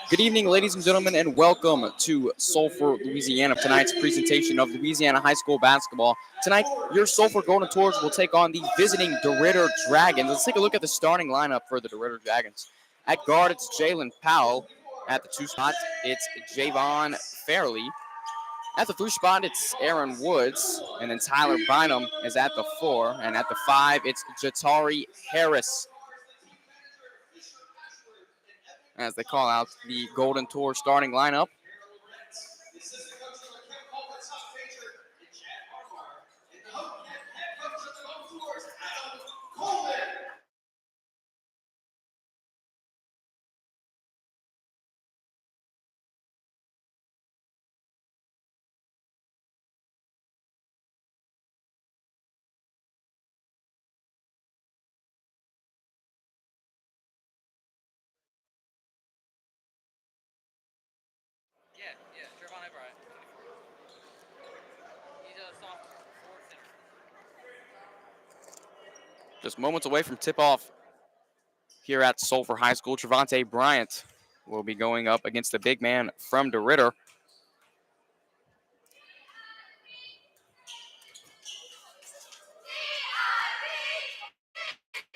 Good evening, ladies and gentlemen, and welcome to Sulphur, Louisiana. Tonight's presentation of Louisiana High School basketball. Tonight, your Sulphur Golden Tours will take on the visiting Deridder Dragons. Let's take a look at the starting lineup for the Deridder Dragons. At guard, it's Jalen Powell. At the 2 spot, it's Javon Fairley. At the 3 spot, it's Aaron Woods. And then Tyler Bynum is at the 4. And at the 5, it's Jatari Harris. As they call out the Golden Tour starting lineup. Just moments away from tip-off here at Sulphur High School. Trevante Bryant will be going up against the big man from Deridder.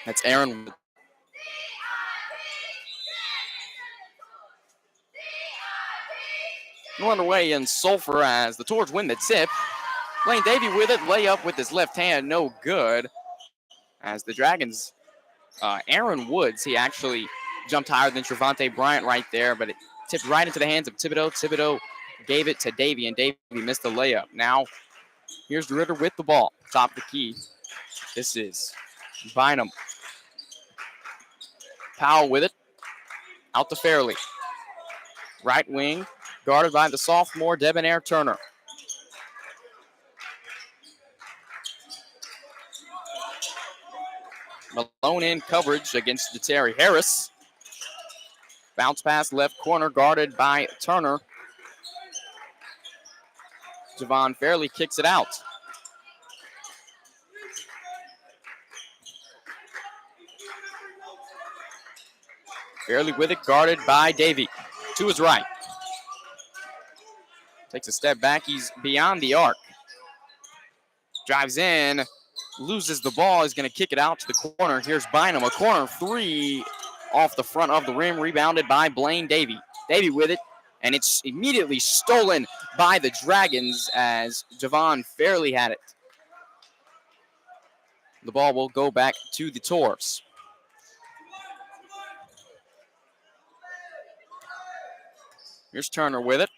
That's Aaron. We're underway in Sulphur as the Tours win the tip. Lane Davey with it, layup with his left hand, no good. As the Dragons, Aaron Woods, he actually jumped higher than Trevante Bryant right there, but it tipped right into the hands of Thibodeau. Thibodeau gave it to Davey, and Davey missed the layup. Now, here's Deridder with the ball, top of the key. This is Bynum. Powell with it, out to Fairley. Right wing, guarded by the sophomore Debonair Turner. Malone in coverage against Jatari Harris. Bounce pass left corner, guarded by Turner. Javon Fairley kicks it out. Fairley with it, guarded by Davey. To his right. Takes a step back, he's beyond the arc. Drives in. Loses the ball, is going to kick it out to the corner. Here's Bynum, a corner 3 off the front of the rim, rebounded by Blaine Davey. Davey with it, and it's immediately stolen by the Dragons as Javon Fairley had it. The ball will go back to the Tours. Here's Turner with it.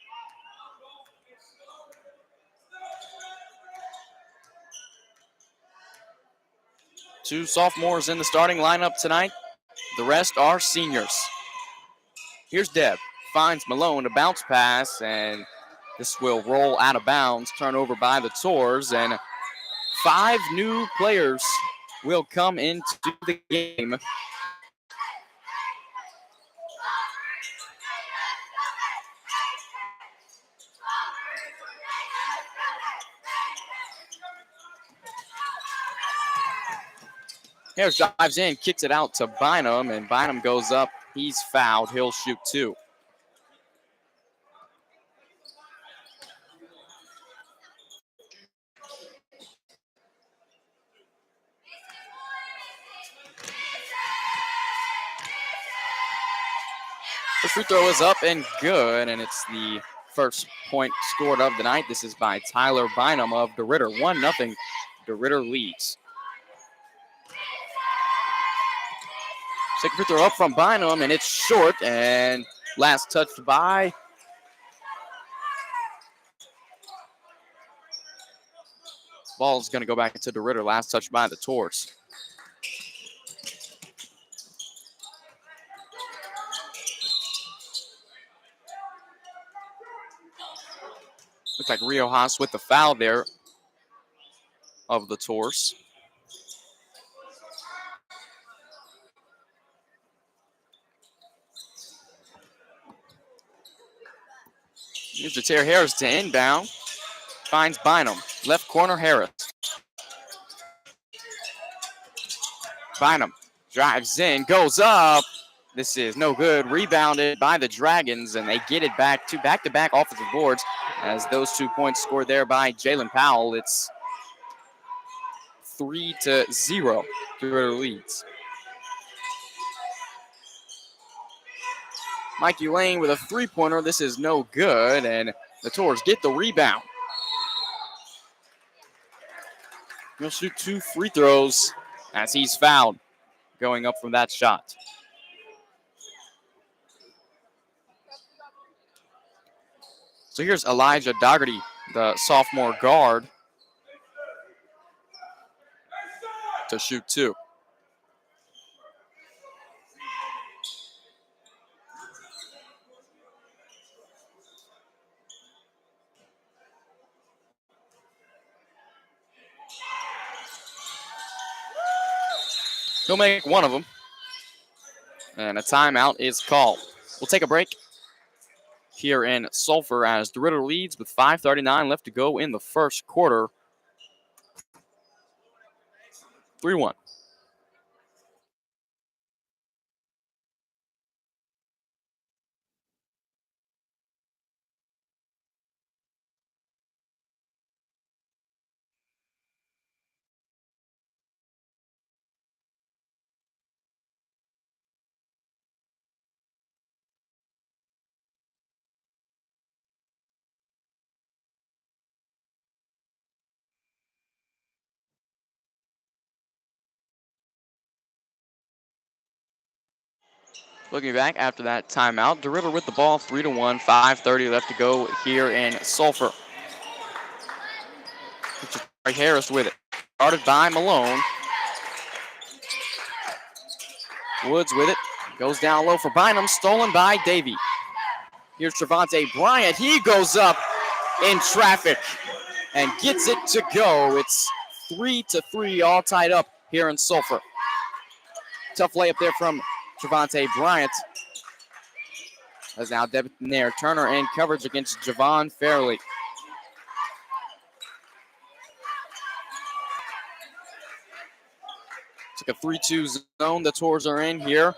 Two sophomores in the starting lineup tonight. The rest are seniors. Here's Deb. Finds Malone, a bounce pass, and this will roll out of bounds. Turnover by the Tours, and 5 new players will come into the game. Harris drives in, kicks it out to Bynum, and Bynum goes up. He's fouled. He'll shoot 2. The free throw is up and good, and it's the first point scored of the night. This is by Tyler Bynum of Deridder. 1-0. Deridder leads. Second free throw up from Bynum, and it's short, and last touched by ball's going to go back into Deridder. Last touch by the Tours. Looks like Rio Haas with the foul there of the Tours. Here's Jatari Harris to inbound. Finds Bynum. Left corner, Harris. Bynum drives in, goes up, This is no good. Rebounded by the Dragons, and they get it back-to-back offensive boards as those 2 points scored there by Jalen Powell. It's 3-0. Deridder leads. Mikey Lane with a three-pointer. This is no good, and the Tours get the rebound. He'll shoot 2 free throws as he's fouled going up from that shot. So here's Elijah Dougherty, the sophomore guard, to shoot 2. He'll make one of them. And a timeout is called. We'll take a break here in Sulphur as Deridder leads with 5:39 left to go in the first quarter. 3-1. Looking back after that timeout, Deridder with the ball, 3-1, 5:30 left to go here in Sulphur. Harris with it. Started by Malone. Woods with it. Goes down low for Bynum. Stolen by Davey. Here's Trevante Bryant. He goes up in traffic and gets it to go. It's 3-3, all tied up here in Sulphur. Tough layup there from Trevante Bryant. As now Debonair Turner in coverage against Javon Fairley. It's like a 3-2 zone the Tours are in here.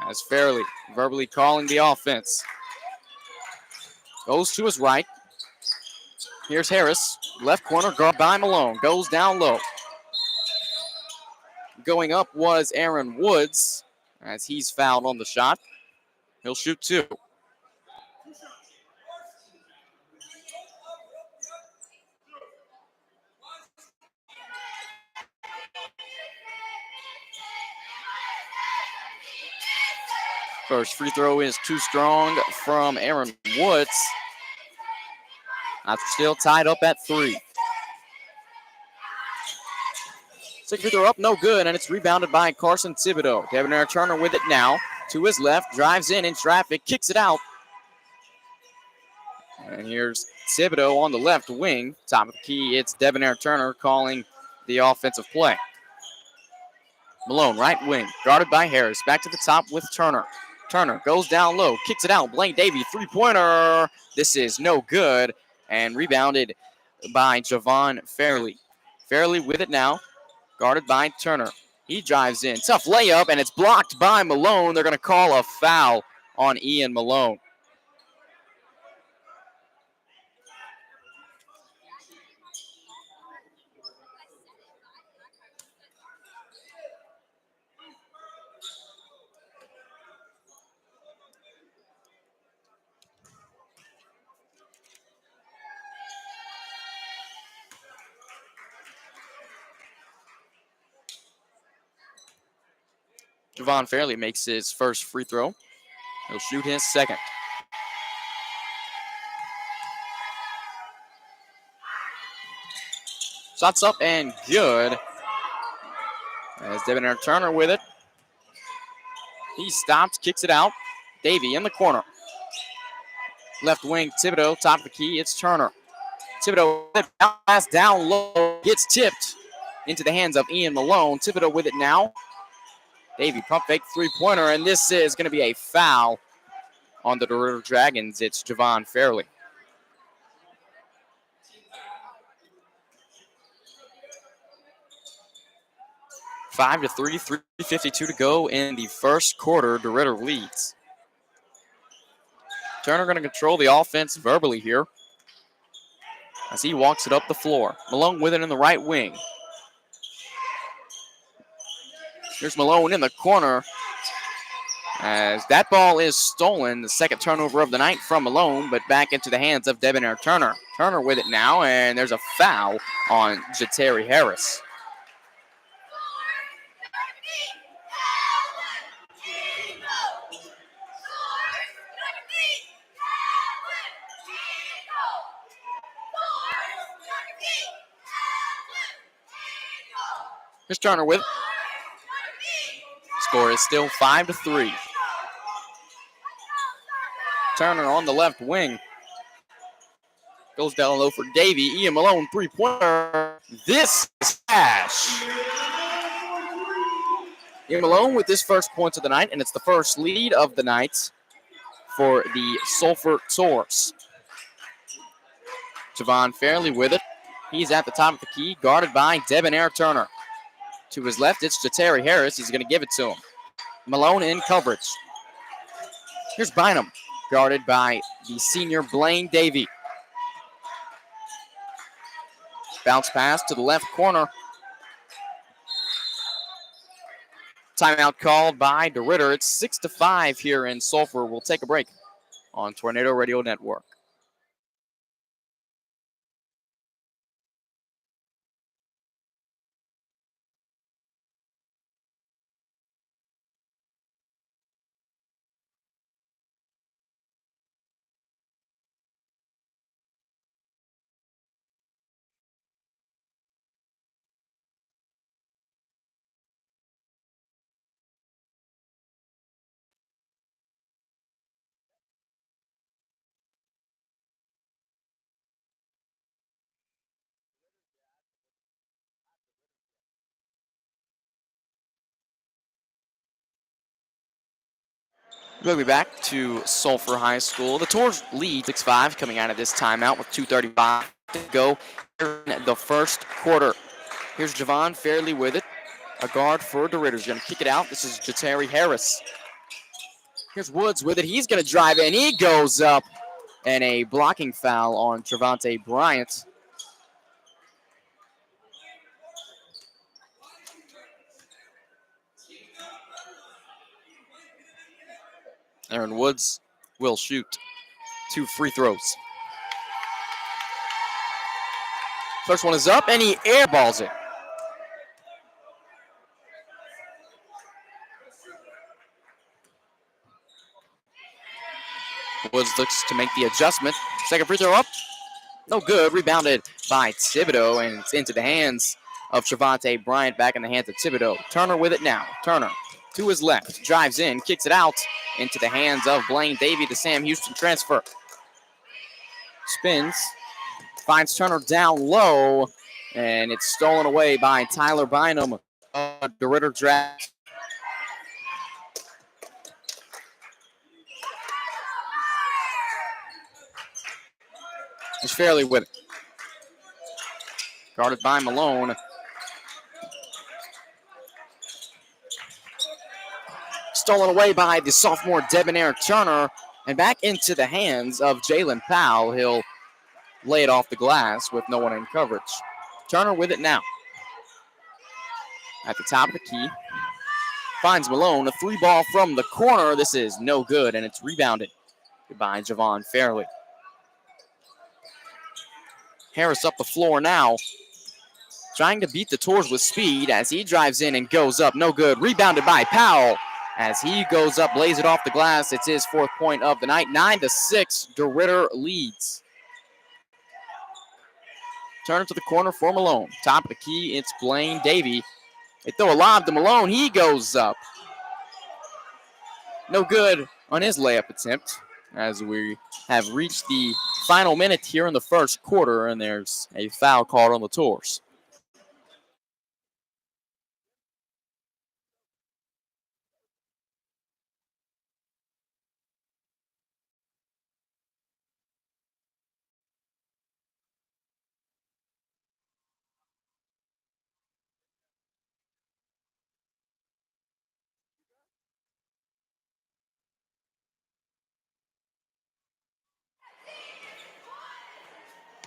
As Fairley verbally calling the offense. Goes to his right. Here's Harris. Left corner, guard by Malone. Goes down low. Going up was Aaron Woods as he's fouled on the shot. He'll shoot 2. First free throw is too strong from Aaron Woods. That's still tied up at 3. Second free throw up, no good, and it's rebounded by Carson Thibodeau. Debonair Turner with it now. To his left, drives in traffic, kicks it out. And here's Thibodeau on the left wing. Top of the key, it's Debonair Turner calling the offensive play. Malone, right wing, guarded by Harris. Back to the top with Turner. Turner goes down low, kicks it out. Blaine Davey, three-pointer. This is no good, and rebounded by Javon Fairley. Fairley with it now, guarded by Turner. He drives in. Tough layup, and it's blocked by Malone. They're going to call a foul on Ian Malone. Javon Fairley makes his first free throw. He'll shoot his second. Shots up and good. As Debonair Turner with it. He stops, kicks it out. Davey in the corner. Left wing, Thibodeau, top of the key, it's Turner. Thibodeau, pass down low, gets tipped into the hands of Ian Malone. Thibodeau with it now. Davey, pump fake three-pointer, and this is going to be a foul on the Deridder Dragons. It's Javon Fairley. 5-3, 3:52 to go in the first quarter. Deridder leads. Turner going to control the offense verbally here as he walks it up the floor. Malone with it in the right wing. Here's Malone in the corner as that ball is stolen. The second turnover of the night from Malone, but back into the hands of Debonair Turner. Turner with it now, and there's a foul on Jatari Harris. Here's Turner with it. Score is still 5-3. Turner on the left wing. Goes down low for Davey. Ian Malone, three-pointer. This is cash. Ian Malone with his first points of the night, and it's the first lead of the night for the Sulphur Soars. Javon Fairley with it. He's at the top of the key, guarded by Debonair Turner. To his left, it's Jatari Harris. He's going to give it to him. Malone in coverage. Here's Bynum, guarded by the senior Blaine Davey. Bounce pass to the left corner. Timeout called by Deridder. It's 6-5 here in Sulphur. We'll take a break on Tornado Radio Network. We'll be back to Sulphur High School. The Tours lead 6-5 coming out of this timeout with 2:35 to go in the first quarter. Here's Javon Fairley with it. A guard for Deridder's going to kick it out. This is Jatari Harris. Here's Woods with it. He's going to drive in. He goes up. And a blocking foul on Trevante Bryant. Aaron Woods will shoot 2 free throws. First one is up, and he airballs it. Woods looks to make the adjustment. Second free throw up. No good. Rebounded by Thibodeau, and it's into the hands of Trevante Bryant. Back in the hands of Thibodeau. Turner with it now. Turner to his left. Drives in. Kicks it out into the hands of Blaine Davey, the Sam Houston transfer. Spins. Finds Turner down low. And it's stolen away by Tyler Bynum. Deridder draft. Is Fairley with it. Guarded by Malone. Stolen away by the sophomore Debonair Turner. And back into the hands of Jalen Powell. He'll lay it off the glass with no one in coverage. Turner with it now. At the top of the key. Finds Malone. A 3-ball from the corner. This is no good, and it's rebounded by Javon Fairley. Harris up the floor now. Trying to beat the Tours with speed as he drives in and goes up. No good. Rebounded by Powell as he goes up, lays it off the glass. It's his 4th point of the night. 9-6, Deridder leads. Turn to the corner for Malone. Top of the key, it's Blaine Davey. They throw a lob to Malone. He goes up. No good on his layup attempt as we have reached the final minute here in the first quarter, and there's a foul called on the Tours.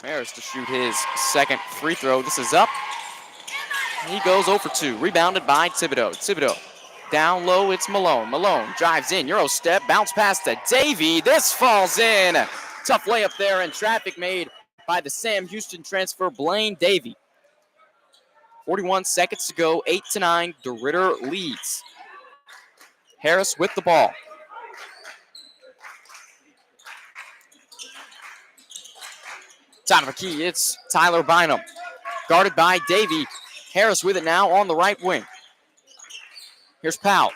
Harris to shoot his second free throw. This is up. He goes 0 for 2. Rebounded by Thibodeau. Thibodeau down low. It's Malone. Malone drives in. Euro step. Bounce pass to Davey. This falls in. Tough layup there, and traffic made by the Sam Houston transfer, Blaine Davey. 41 seconds to go. 8-9. Deridder leads. Harris with the ball. Top of the key. It's Tyler Bynum. Guarded by Davey. Harris with it now on the right wing. Here's Powell.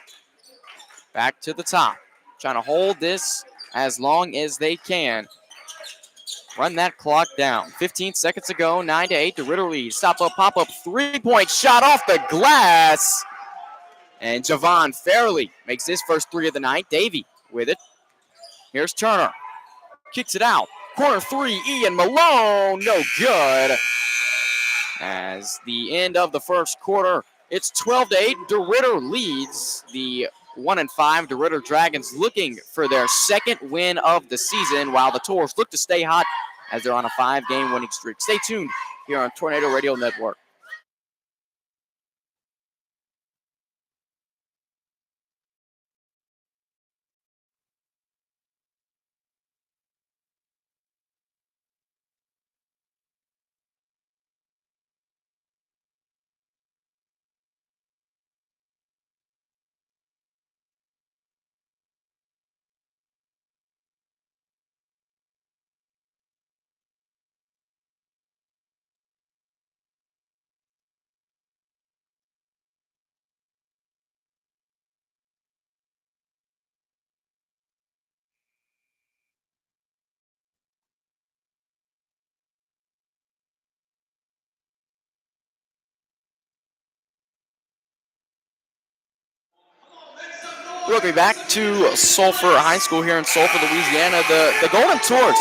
Back to the top. Trying to hold this as long as they can. Run that clock down. 15 seconds to go. 9-8. Deridder leads. Stop up, pop up. 3-point shot off the glass. And Javon Fairley makes his first three of the night. Davey with it. Here's Turner. Kicks it out. Corner three. Ian Malone. No good. As the end of the first quarter, it's 12-8. Deridder leads. The 1-5 Deridder Dragons looking for their second win of the season, while the Tours look to stay hot as they're on a 5-game winning streak. Stay tuned here on Tornado Radio Network. Welcome back to Sulphur High School here in Sulphur, Louisiana. The Golden Tours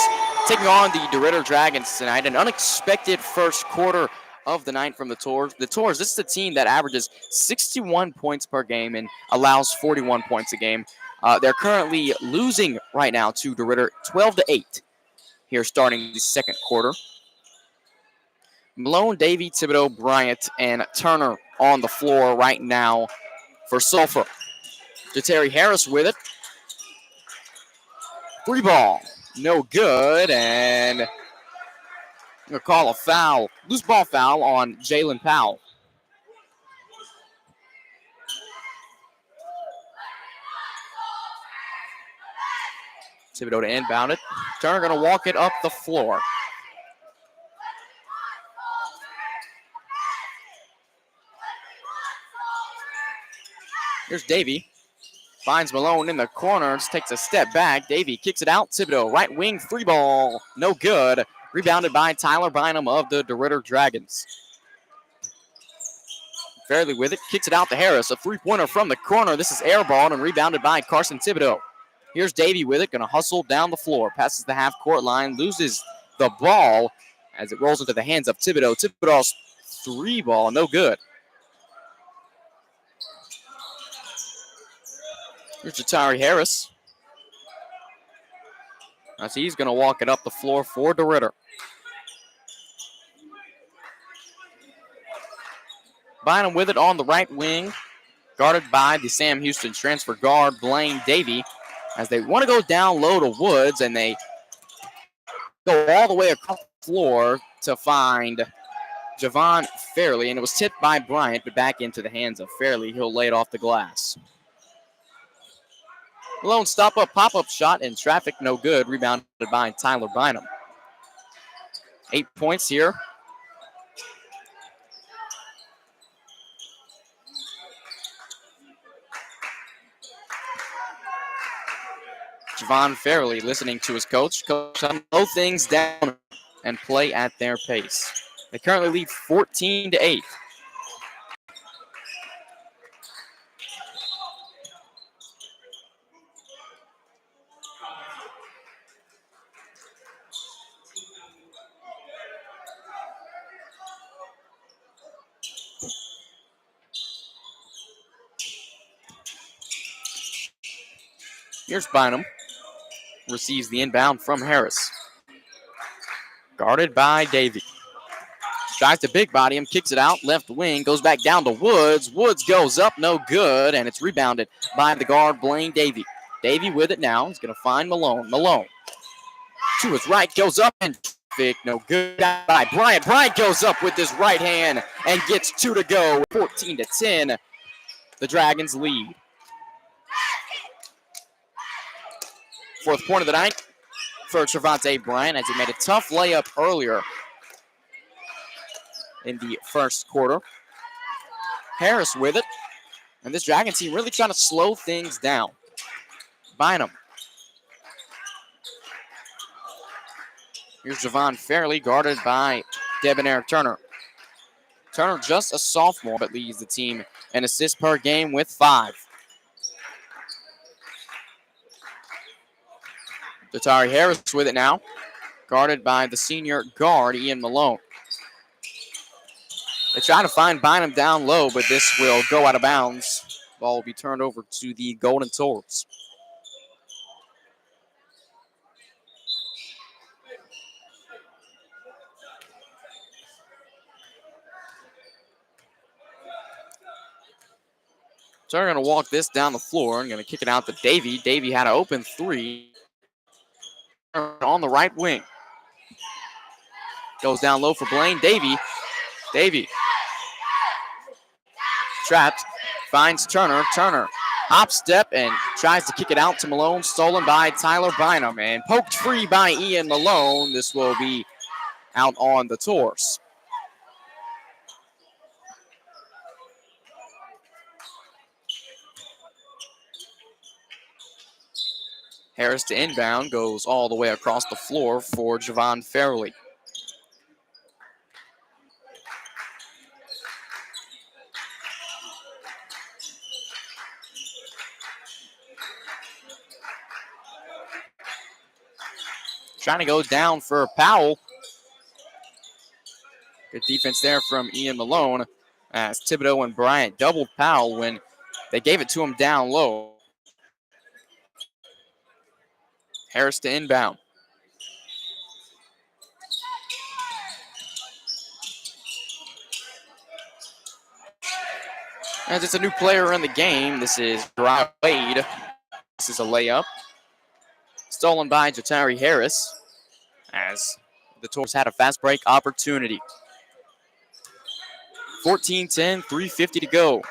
taking on the Deridder Dragons tonight. An unexpected first quarter of the night from the Tours. The Tours, this is a team that averages 61 points per game and allows 41 points a game. They're currently losing right now to Deridder 12-8 here starting the second quarter. Malone, Davey, Thibodeau, Bryant, and Turner on the floor right now for Sulphur. Terry Harris with it. Free ball. No good. And I'm going to call a foul. Loose ball foul on Jalen Powell. Thibodeau to inbound it. Turner going to walk it up the floor. Here's Davey. Finds Malone in the corner, just takes a step back. Davey kicks it out. Thibodeau, right wing, free ball, no good. Rebounded by Tyler Bynum of the Deridder Dragons. Fairley with it, kicks it out to Harris. A three-pointer from the corner. This is airballed and rebounded by Carson Thibodeau. Here's Davey with it, going to hustle down the floor. Passes the half-court line, loses the ball as it rolls into the hands of Thibodeau. Thibodeau's three ball, no good. Here's Jatari Harris. As he's going to walk it up the floor for Deridder. Bynum with it on the right wing, guarded by the Sam Houston transfer guard, Blaine Davey, as they want to go down low to Woods, and they go all the way across the floor to find Javon Fairley, and it was tipped by Bryant, but back into the hands of Fairley. He'll lay it off the glass. Malone stop-up, pop-up shot, and traffic no good. Rebounded by Tyler Bynum. 8 points here. Javon Fairley listening to his coach. Coach, slow things down and play at their pace. They currently lead 14-8. Here's Bynum. Receives the inbound from Harris. Guarded by Davey. Tries to big body him, kicks it out, left wing, goes back down to Woods. Woods goes up, no good, and it's rebounded by the guard, Blaine Davey. Davey with it now. He's going to find Malone. Malone to his right, goes up and no good by Bryant. Bryant goes up with his right hand and gets 2 to go. 14-10. The Dragons lead. Fourth point of the night for Trevante Bryant as he made a tough layup earlier in the first quarter. Harris with it. And this Dragons team really trying to slow things down. Bynum. Here's Javon Fairley, guarded by Debonair Turner. Turner, just a sophomore, but leads the team in assists per game with 5. Datari Harris with it now, guarded by the senior guard, Ian Malone. They try to find Bynum down low, but this will go out of bounds. Ball will be turned over to the Golden Torps. So they're going to walk this down the floor and going to kick it out to Davey. Davey had an open 3 on the right wing. Goes down low for Blaine. Davey. Davey. Trapped. Finds Turner. Turner. Hop step and tries to kick it out to Malone. Stolen by Tyler Bynum and poked free by Ian Malone. This will be out on the Torps. Harris to inbound, goes all the way across the floor for Javon Fairley. Trying to go down for Powell. Good defense there from Ian Malone as Thibodeau and Bryant doubled Powell when they gave it to him down low. Harris to inbound. As it's a new player in the game, this is Brian Wade. This is a layup. Stolen by Jatari Harris as the Torps had a fast break opportunity. 14-10, 3:50 to go.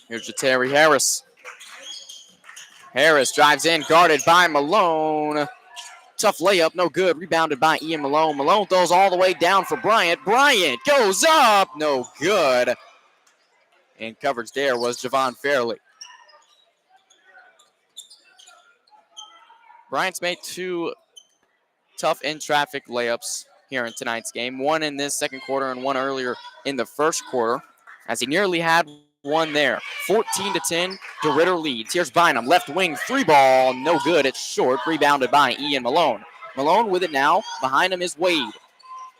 Here's Jatari Harris. Harris drives in, guarded by Malone. Tough layup, no good. Rebounded by Ian Malone. Malone throws all the way down for Bryant. Bryant goes up, no good. And coverage there was Javon Fairley. Bryant's made 2 tough in-traffic layups here in tonight's game. 1 in this second quarter and 1 earlier in the first quarter, as he nearly had 1 there. 14-10, Deridder leads. Here's Bynum, left wing, 3-ball, no good. It's short, rebounded by Ian Malone. Malone with it now. Behind him is Wade.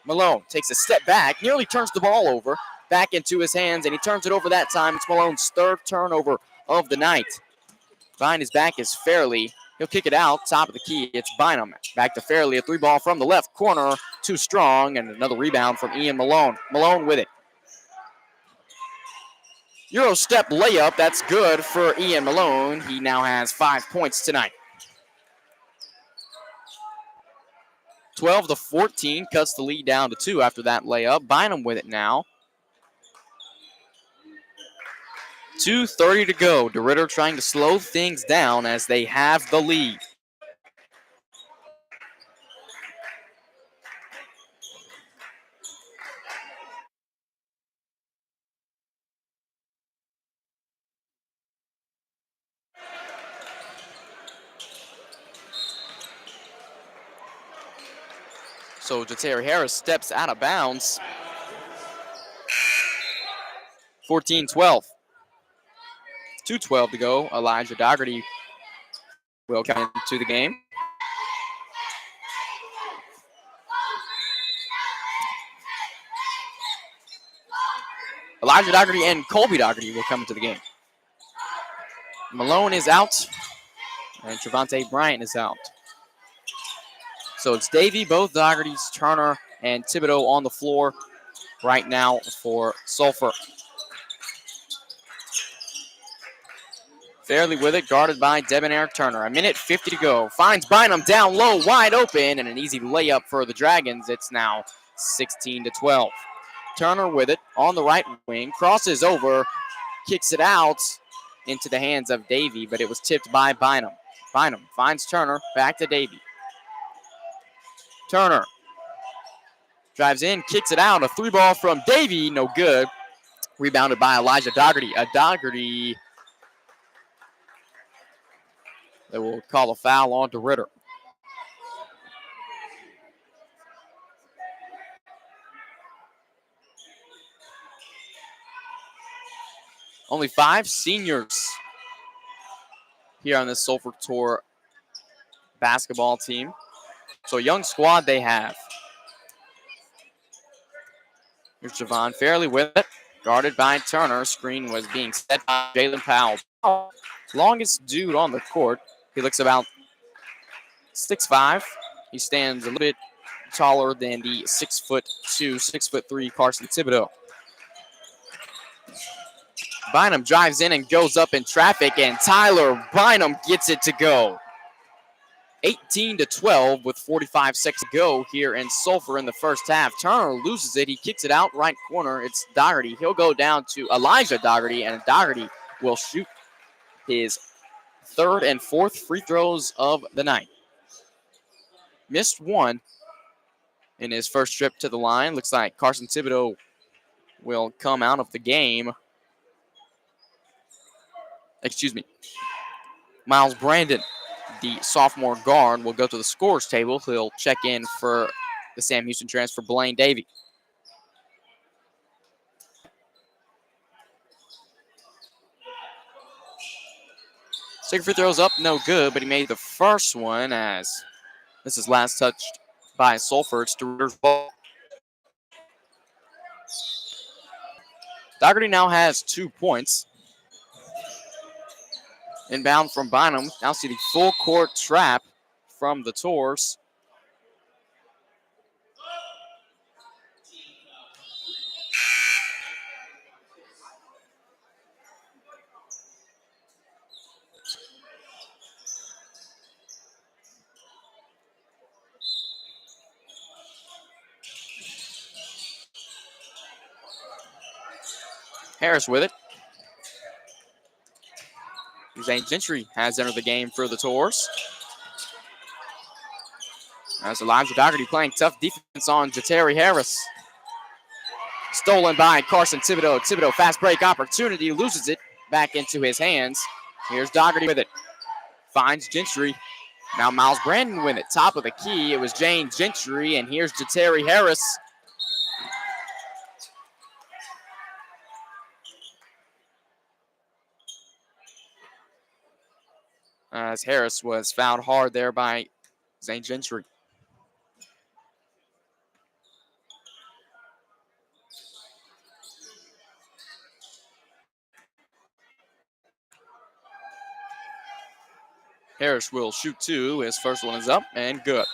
Malone takes a step back, nearly turns the ball over, back into his hands, and he turns it over that time. It's Malone's 3rd turnover of the night. Behind his back is Fairley. He'll kick it out, top of the key. It's Bynum. Back to Fairley, a 3-ball from the left corner. Too strong, and another rebound from Ian Malone. Malone with it. Euro step layup, that's good for Ian Malone. He now has 5 points tonight. 12-14, cuts the lead down to 2 after that layup. Bynum with it now. 2:30 to go. Deridder trying to slow things down as they have the lead. So Jatari Harris steps out of bounds. 14-12. 2:12 to go. Elijah Dougherty will come into the game. Elijah Dougherty and Colby Dougherty will come into the game. Malone is out, and Trevante Bryant is out. So it's Davey, both Dougherty's, Turner, and Thibodeau on the floor right now for Sulphur. Fairly with it, guarded by Debonair Turner. A minute 50 to go. Finds Bynum down low, wide open, and an easy layup for the Dragons. It's now 16-12. Turner with it on the right wing, crosses over, kicks it out into the hands of Davey, but it was tipped by Bynum. Bynum finds Turner, back to Davey. Turner drives in, kicks it out. A three ball from Davey, no good. Rebounded by Elijah Dougherty. Dougherty, they will call a foul on Deridder. Only 5 seniors here on this Sulphur Tour basketball team. So a young squad they have. Here's Javon Fairley with it. Guarded by Turner. Screen was being set by Jalen Powell. Longest dude on the court. He looks about 6'5". He stands a little bit taller than the 6'2", 6'3" Carson Thibodeau. Bynum drives in and goes up in traffic, and Tyler Bynum gets it to go. 18-12 with 45 seconds to go here in Sulphur in the first half. Turner loses it. He kicks it out right corner. It's Dougherty. He'll go down to Elijah Dougherty, and Dougherty will shoot his third and fourth free throws of the night. Missed one in his first trip to the line. Looks like Carson Thibodeau will come out of the game. Excuse me. Miles Brandon, the sophomore guard, will go to the scores table. He'll check in for the Sam Houston transfer, Blaine Davey. Second free throw's up, no good, but he made the first one as this is last touched by Sulphur. It's Deridder's ball. Dougherty now has 2 points. Inbound from Bynum. Now see the full court trap from the Tours. Harris with it. Zane Gentry has entered the game for the Tours. As Elijah Dougherty playing tough defense on Jatari Harris. Stolen by Carson Thibodeau. Thibodeau, fast break opportunity, loses it back into his hands. Here's Dougherty with it. Finds Gentry. Now Miles Brandon with it. Top of the key. It was Jane Gentry, and here's Jatari Harris. As Harris was fouled hard there by Zane Gentry. Harris will shoot 2. His first one is up and good.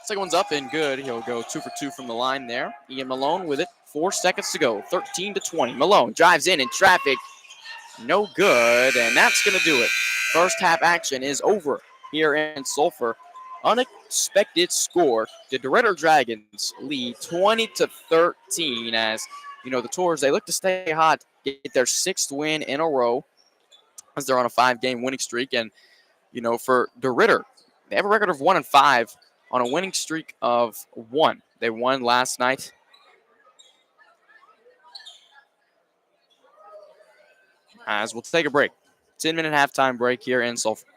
Second one's up and good. He'll go 2 for 2 from the line there. Ian Malone with it. 4 seconds to go. 13-20. Malone drives in traffic. No good, and that's going to do it. First half action is over here in Sulphur. Unexpected score. The Deridder Dragons lead 20-13 as, the Tours, they look to stay hot, get their 6th win in a row as they're on a 5-game winning streak. And, for Deridder, they have a record of 1-5 on a winning streak of 1. They won last night. As we'll take a break. 10-minute halftime break here in Sulphur.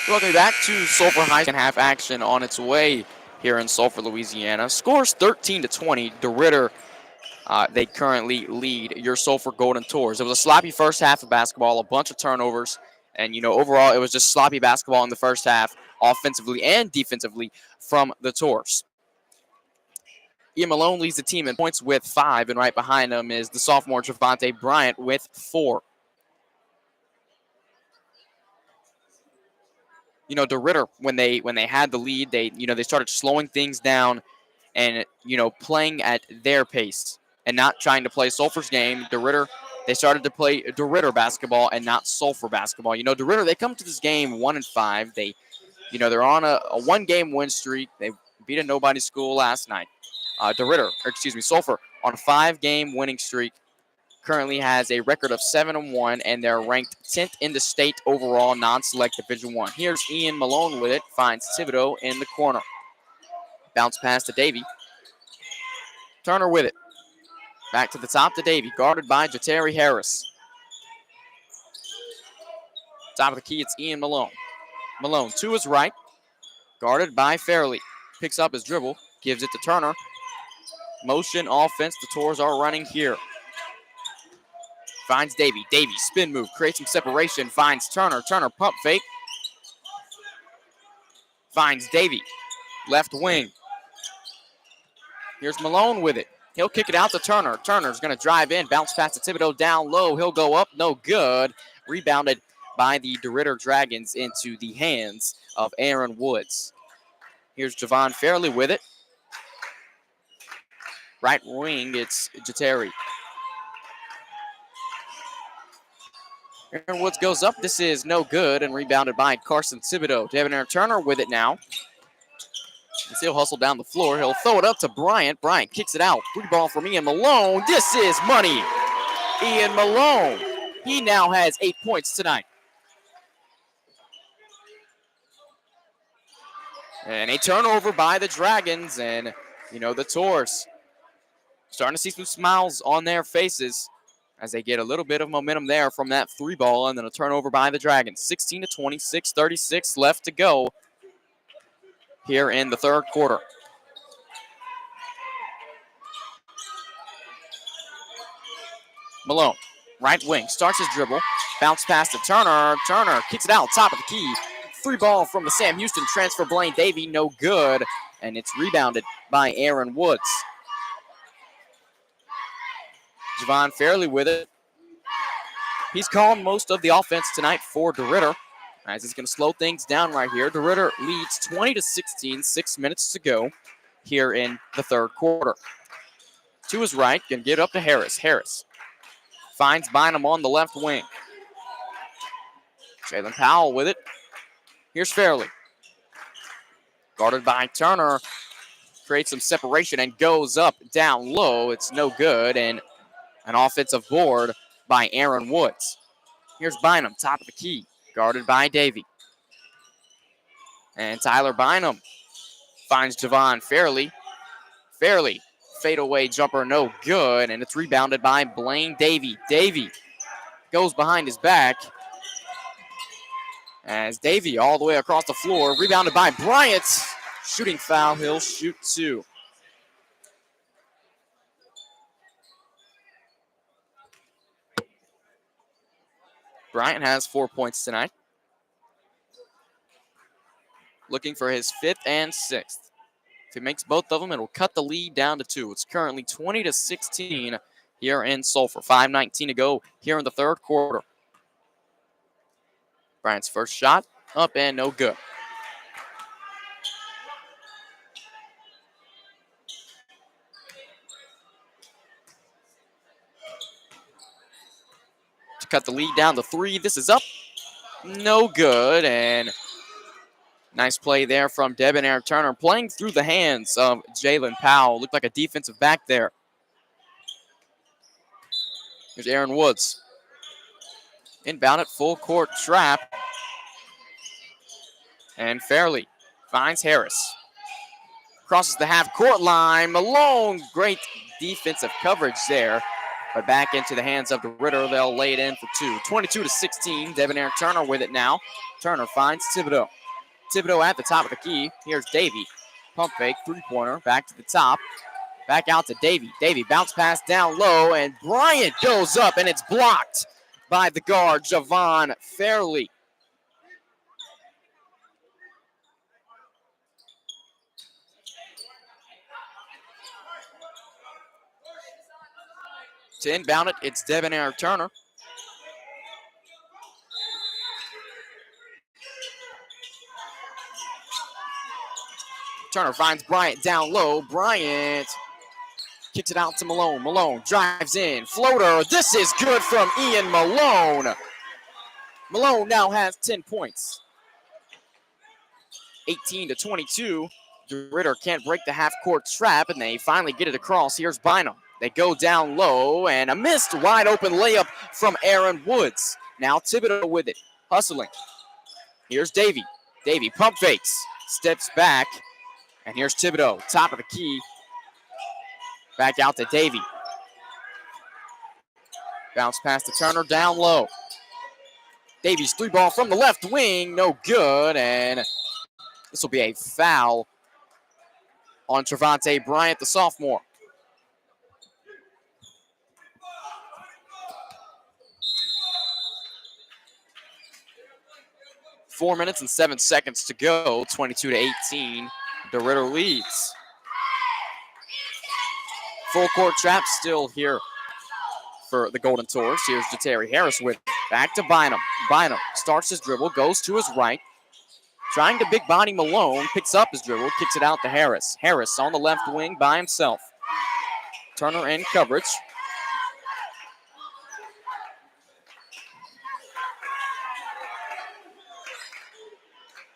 Welcome back to Sulphur High. Second half action on its way here in Sulphur, Louisiana. Scores 13-20. Deridder, they currently lead your Sulphur Golden Tours. It was a sloppy first half of basketball, a bunch of turnovers, and overall it was just sloppy basketball in the first half, offensively and defensively from the Tours. Ian Malone leads the team in points with 5, and right behind him is the sophomore Javante Bryant with 4. Deridder, when they had the lead, they started slowing things down and playing at their pace and not trying to play Sulphur's game. Deridder, they started to play Deridder basketball and not Sulphur basketball. Deridder, they come to this game 1-5. They're on a 1-game win streak. They beat a nobody school last night. Sulphur on a 5-game winning streak. Currently has a record of 7-1, and they're ranked 10th in the state overall non-select Division I. Here's Ian Malone with it, finds Thibodeau in the corner. Bounce pass to Davey. Turner with it. Back to the top to Davey, guarded by Jatari Harris. Top of the key, it's Ian Malone. Malone to his right, guarded by Fairley. Picks up his dribble, gives it to Turner. Motion offense, the Tours are running here. Finds Davey. Davey, spin move, creates some separation, finds Turner. Turner, pump fake. Finds Davey, left wing. Here's Malone with it. He'll kick it out to Turner. Turner's going to drive in, bounce pass to Thibodeau down low. He'll go up, no good. Rebounded by the Deridder Dragons into the hands of Aaron Woods. Here's Javon Fairley with it. Right wing, it's Jatari. Aaron Woods goes up. This is no good and rebounded by Carson Thibodeau. Deridder Turner with it now. He'll hustle down the floor. He'll throw it up to Bryant. Bryant kicks it out. Free ball from Ian Malone. This is money. Ian Malone. He now has 8 points tonight. And a turnover by the Dragons. And, the Tours starting to see some smiles on their faces as they get a little bit of momentum there from that 3 ball. And then a turnover by the Dragons. 16-20, 6:36 left to go here in the third quarter. Malone, right wing, starts his dribble. Bounce pass to Turner. Turner kicks it out, top of the key. 3 ball from the Sam Houston transfer. Blaine Davey, no good. And it's rebounded by Aaron Woods. Javon Fairley with it. He's calling most of the offense tonight for Deridder, as he's going to slow things down right here. Deridder leads 20-16, 6 minutes to go here in the third quarter. To his right, going to get up to Harris. Harris finds Bynum on the left wing. Jalen Powell with it. Here's Fairley. Guarded by Turner. Creates some separation and goes up down low. It's no good, and an offensive board by Aaron Woods. Here's Bynum, top of the key. Guarded by Davey. And Tyler Bynum finds Javon Fairley. Fairley, fadeaway jumper, no good. And it's rebounded by Blaine Davey. Davey goes behind his back. As Davey all the way across the floor. Rebounded by Bryant. Shooting foul, he'll shoot 2. Bryant has 4 points tonight. Looking for his 5th and 6th. If he makes both of them, it'll cut the lead down to 2. It's currently 20-16 here in Sulphur. 5:19 to go here in the third quarter. Bryant's first shot, up and no good. To cut the lead down to 3. This is up, no good, and nice play there from Deridder Turner, playing through the hands of Jalen Powell. Looked like a defensive back there. Here's Aaron Woods. Inbound at full court trap. And Fairley finds Harris. Crosses the half court line. Malone, great defensive coverage there But back into the hands of Deridder. They'll lay it in for two. 22-16. Debonair Turner with it now. Turner finds Thibodeau. Thibodeau at the top of the key. Here's Davey. Pump fake, three-pointer. Back to the top. Back out to Davey. Davey bounce pass down low, and Bryant goes up, and it's blocked by the guard, Javon Fairley. To inbound it, it's Debonair Turner. Turner finds Bryant down low. Bryant kicks it out to Malone. Malone drives in. Floater. This is good from Ian Malone. Malone now has 10 points. 18-22. Deridder can't break the half-court trap, and they finally get it across. Here's Bynum. They go down low, and a missed wide-open layup from Aaron Woods. Now Thibodeau with it, hustling. Here's Davey. Davey pump fakes, steps back, and here's Thibodeau, top of the key. Back out to Davey. Bounce pass to Turner, down low. Davey's three ball from the left wing, no good, and this will be a foul on Trevante Bryant, the sophomore. Four minutes and 7 seconds to go, 22-18. Deridder leads. Full court trap still here for the Golden Tours. Here's Jatari Harris with it. Back to Bynum. Bynum starts his dribble, goes to his right. Trying to big body Malone, picks up his dribble, kicks it out to Harris. Harris on the left wing by himself. Turner in coverage.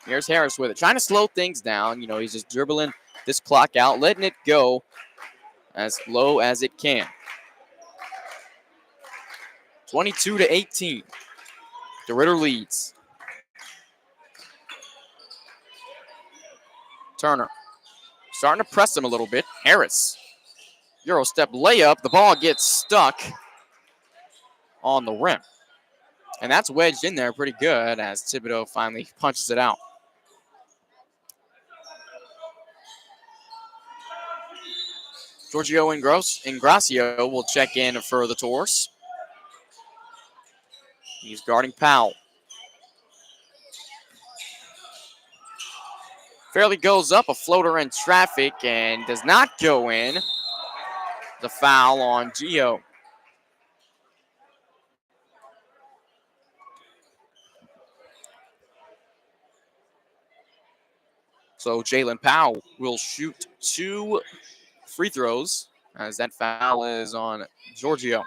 Here's Harris with it. Trying to slow things down. You know, he's just dribbling this clock out, letting it go as low as it can. 22-18. Deridder leads. Turner starting to press him a little bit. Harris. Euro step layup. The ball gets stuck on the rim. And that's wedged in there pretty good as Thibodeau finally punches it out. Giorgio Ingracio will check in for the Tours. He's guarding Powell. Fairley goes up, a floater in traffic, and does not go in. The foul on Gio. So Jalen Powell will shoot 2 free throws as that foul is on Giorgio.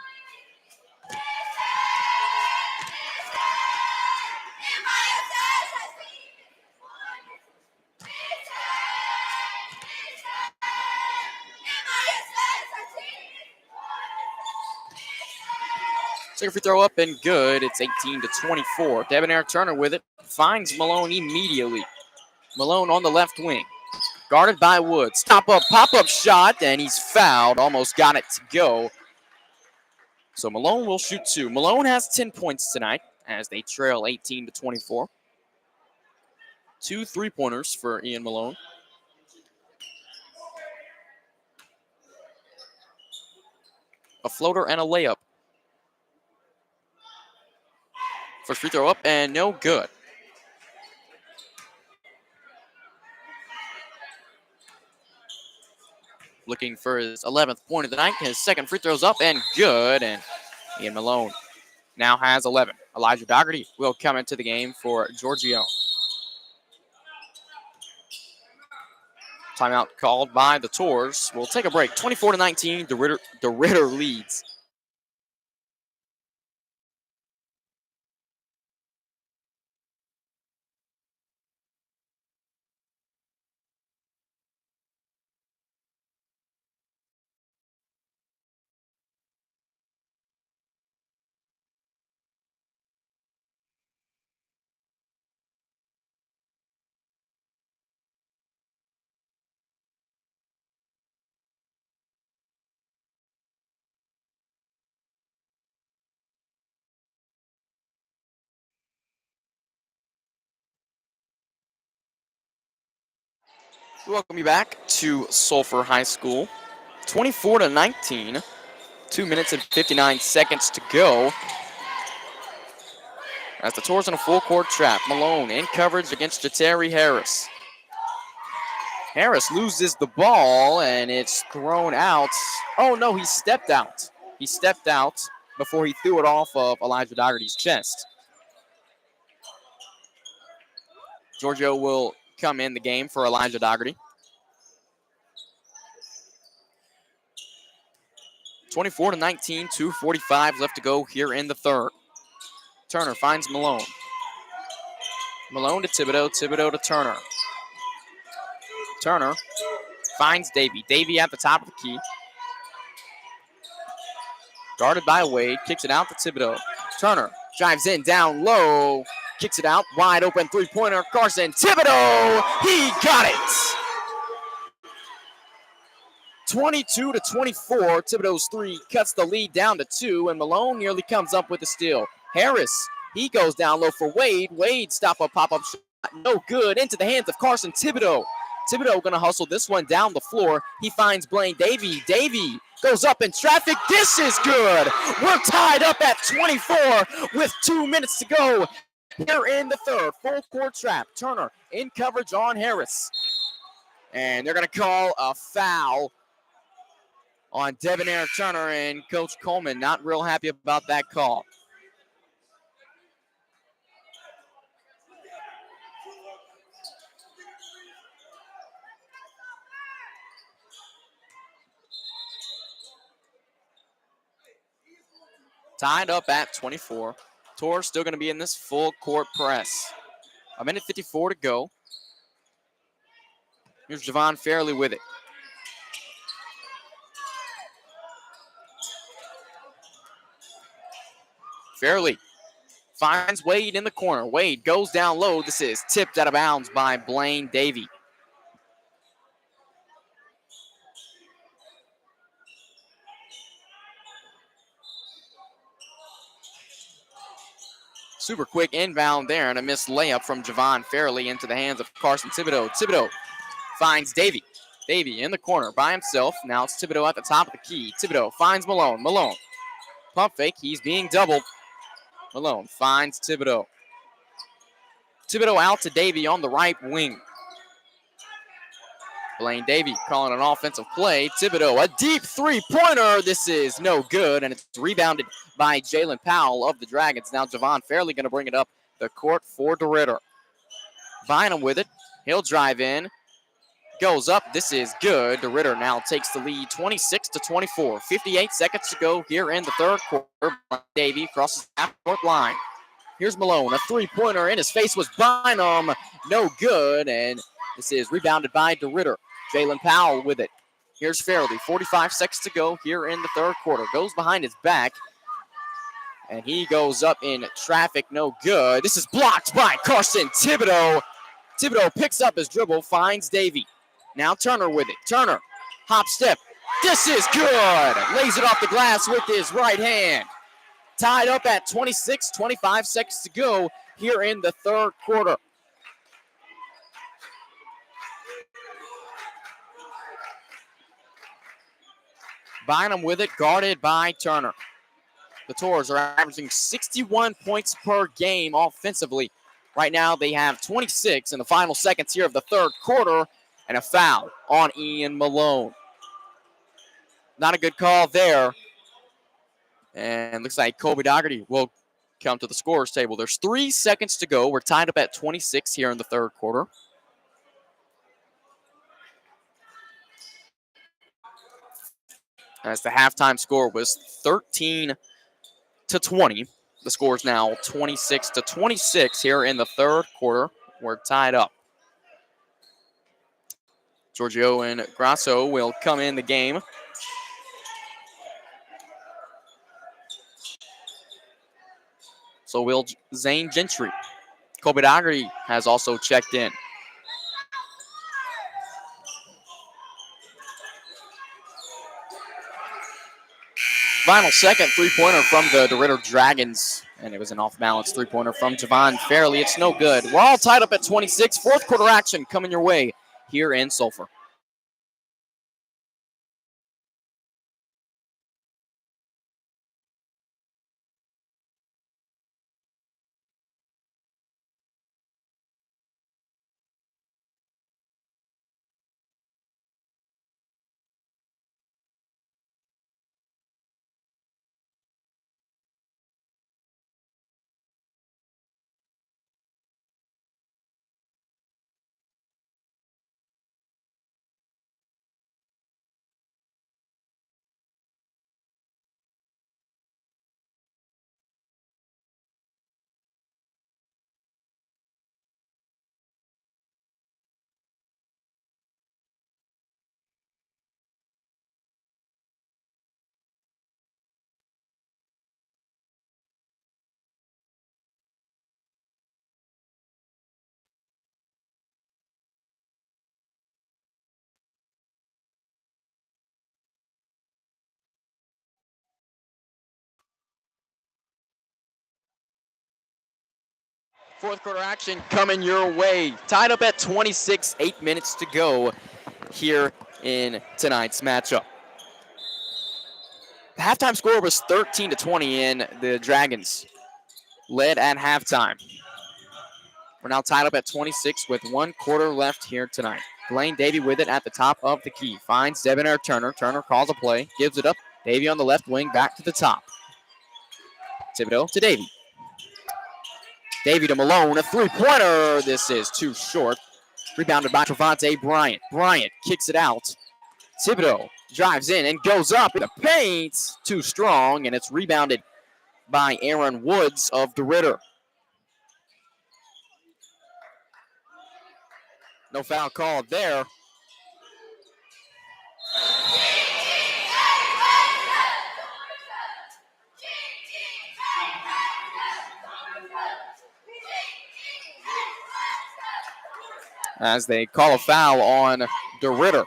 Second free throw up and good. It's 18-24. Debonair Turner with it. Finds Malone immediately. Malone on the left wing. Guarded by Woods. Pop-up shot, and he's fouled. Almost got it to go. So Malone will shoot 2. Malone has 10 points tonight as they trail 18-24. 2 3-pointers for Ian Malone. A floater and a layup. First free throw up and no good. Looking for his 11th point of the night. His second free throw's up and good. And Ian Malone now has 11. Elijah Dougherty will come into the game for Giorgio. Timeout called by the Tours. We'll take a break. 24-19, Deridder leads. Welcome you back to Sulphur High School. 24-19. 2 minutes and 59 seconds to go. As the Tours in a full court trap. Malone in coverage against Jatari Harris. Harris loses the ball and it's thrown out. Oh no, he stepped out. He stepped out before he threw it off of Elijah Dougherty's chest. Giorgio will come in the game for Elijah Dougherty. 24-19, 2:45 left to go here in the third. Turner finds Malone. Malone to Thibodeau, Thibodeau to Turner. Turner finds Davey. Davey at the top of the key. Guarded by Wade, kicks it out to Thibodeau. Turner drives in down low, kicks it out, wide open three-pointer, Carson Thibodeau, he got it! 22-24, Thibodeau's three cuts the lead down to 2, and Malone nearly comes up with a steal. Harris, he goes down low for Wade. Wade stop a pop-up shot, no good, into the hands of Carson Thibodeau. Thibodeau gonna hustle this one down the floor. He finds Blaine Davey. Davey goes up in traffic. This is good. We're tied up at 24 with 2 minutes to go here in the third. Full court trap. Turner in coverage on Harris. And they're gonna call a foul on Debonair Turner, and Coach Coleman not real happy about that call. Tied up at 24. Tours still going to be in this full court press. 1:54 to go. Here's Javon Fairley with it. Fairley finds Wade in the corner. Wade goes down low. This is tipped out of bounds by Blaine Davey. Super quick inbound there and a missed layup from Javon Fairley into the hands of Carson Thibodeau. Thibodeau finds Davey. Davey in the corner by himself. Now it's Thibodeau at the top of the key. Thibodeau finds Malone. Malone. Pump fake. He's being doubled. Malone finds Thibodeau. Thibodeau out to Davey on the right wing. Blaine Davey calling an offensive play. Thibodeau, a deep three-pointer. This is no good, and it's rebounded by Jalen Powell of the Dragons. Now Javon Fairley going to bring it up the court for Deridder. Bynum with it. He'll drive in. Goes up. This is good. Deridder now takes the lead 26-24. 58 seconds to go here in the third quarter. Davey crosses the half-court line. Here's Malone. A three-pointer in his face was Bynum. No good, and this is rebounded by Deridder. Jalen Powell with it. Here's Fairley. 45 seconds to go here in the third quarter. Goes behind his back. And he goes up in traffic. No good. This is blocked by Carson Thibodeau. Thibodeau picks up his dribble. Finds Davey. Now Turner with it. Turner. Hop step. This is good. Lays it off the glass with his right hand. Tied up at 26. 25 seconds to go here in the third quarter. Bynum with it, guarded by Turner. The Tours are averaging 61 points per game offensively. Right now, they have 26 in the final seconds here of the third quarter, and a foul on Ian Malone. Not a good call there. And looks like Colby Dougherty will come to the scorer's table. There's 3 seconds to go. We're tied up at 26 here in the third quarter. As the halftime score was 13-20. The score is now 26-26 here in the third quarter. We're tied up. Giorgio and Grasso will come in the game. So will Zane Gentry. Colby Dougherty has also checked in. Final second three-pointer from the Deridder Dragons. And it was an off-balance three-pointer from Javon Fairley. It's no good. We're all tied up at 26. Fourth quarter action coming your way here in Sulphur. Fourth quarter action coming your way. Tied up at 26, 8 minutes to go here in tonight's matchup. The halftime score was 13-20, and the Dragons led at halftime. We're now tied up at 26 with 1 quarter left here tonight. Blaine Davey with it at the top of the key. Finds Debonair Turner. Turner calls a play, gives it up. Davey on the left wing, back to the top. Thibodeau to Davey. Davey to Malone, a three-pointer. This is too short. Rebounded by Trevante Bryant. Bryant kicks it out. Thibodeau drives in and goes up in the paint. Too strong, and it's rebounded by Aaron Woods of Deridder. No foul called there. As they call a foul on Deridder.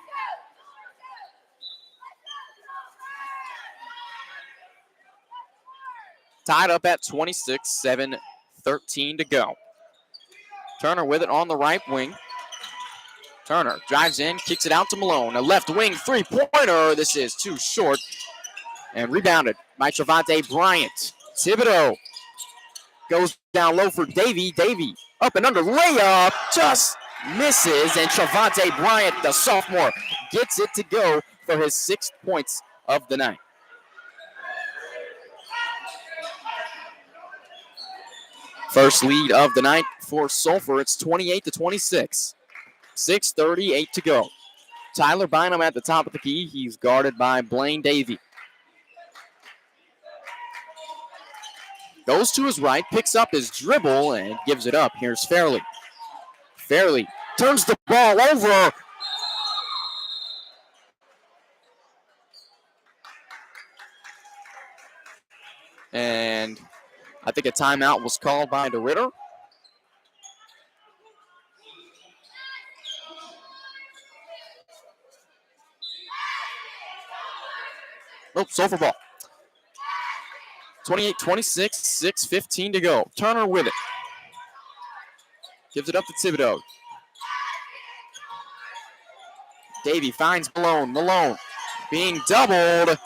Tied up at 26, 7:13 to go. Turner with it on the right wing. Turner drives in, kicks it out to Malone. A left wing three-pointer. This is too short. And rebounded by Trevante Bryant. Thibodeau goes down low for Davey. Davey up and under layup. Just misses. And Trevante Bryant, the sophomore, gets it to go for his 6 points of the night. First lead of the night for Sulphur. It's 28-26. 6:38 to go. Tyler Bynum at the top of the key. He's guarded by Blaine Davey. Goes to his right, picks up his dribble, and gives it up. Here's Fairley. Fairley turns the ball over. And I think a timeout was called by Deridder. Nope, Sulphur ball. 28-26, 6:15 to go. Turner with it. Gives it up to Thibodeau. Davey finds Malone. Malone being doubled.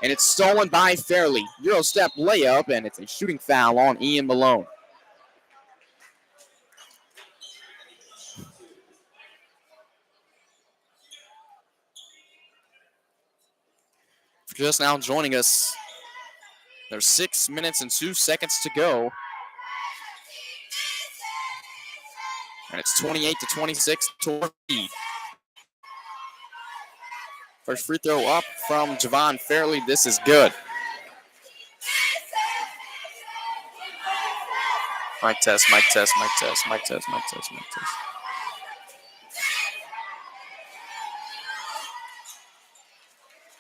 And it's stolen by Fairley. Euro step layup, and it's a shooting foul on Ian Malone. For just now joining us, there's 6 minutes and 2 seconds to go. And it's 28-26 to lead. First free throw up from Javon Fairley. This is good. Mic test, mic test, mic test, mic test, mic test, mic test.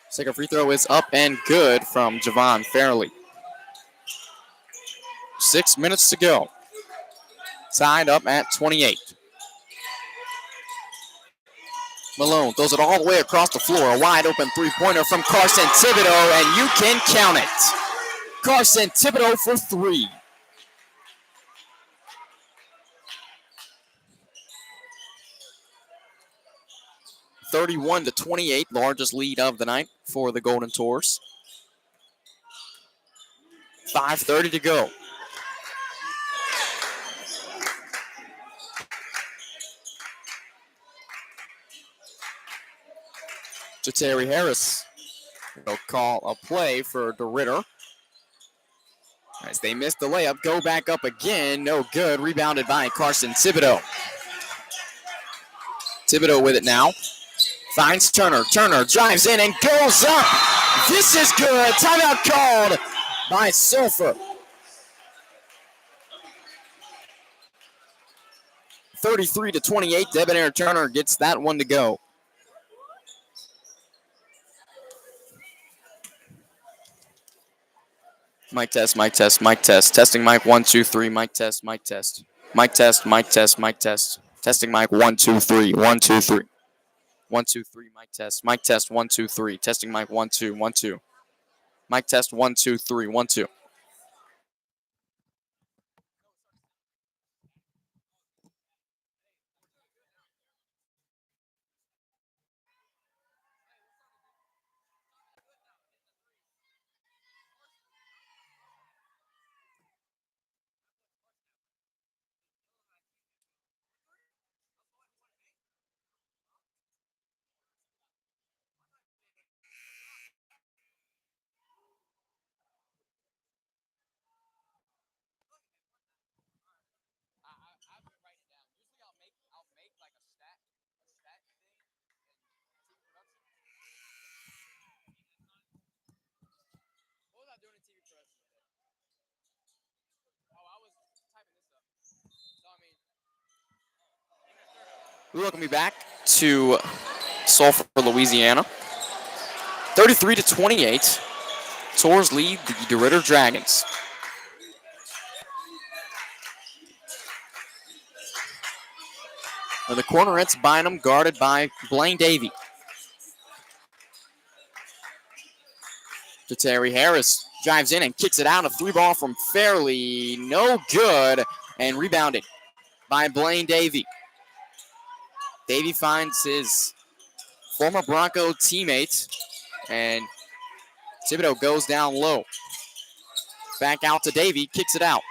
Second free throw is up and good from Javon Fairley. 6 minutes to go. Tied up at 28. Malone throws it all the way across the floor. A wide open three-pointer from Carson Thibodeau, and you can count it. Carson Thibodeau for three. 31-28, largest lead of the night for the Golden Tours. 5:30 to go. Jatari Harris will call a play for Deridder. As they missed the layup, go back up again. No good. Rebounded by Carson Thibodeau. Thibodeau with it now. Finds Turner. Turner drives in and goes up. This is good. Timeout called by Sulphur. 33-28. Debonair Turner gets that one to go. Mic test, mic test, mic test. Testing mic 1, 2, 3. Mic test, mic test. Mic test, mic test, mic test. Testing mic 1, 2, 3. 1, 2, 3. 1, 2, 3. Mic test. Mic test 1, 2, 3. Testing mic 1, 2, 1, 2. Mic test 1, 2, 3. 1, 2. Welcome me back to Sulphur, Louisiana. 33-28. Tours lead the Deridder Dragons. In the corner, it's Bynum, guarded by Blaine Davey. Jatari Harris drives in and kicks it out. A three ball from Fairley. No good. And rebounded by Blaine Davey. Davey finds his former Bronco teammate. And Thibodeau goes down low. Back out to Davey. Kicks it out.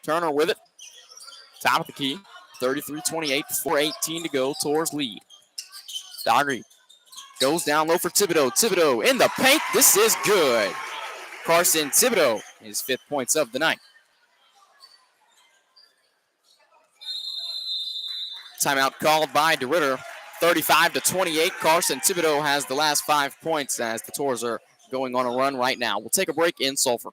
Turner with it. Top of the key. 33-28. 4:18 to go. Tours lead. Daugherty goes down low for Thibodeau. Thibodeau in the paint. This is good. Carson Thibodeau, his 5th points of the night. Timeout called by Deridder. 35-28. Carson Thibodeau has the last 5 points as the Tours are going on a run right now. We'll take a break in Sulphur.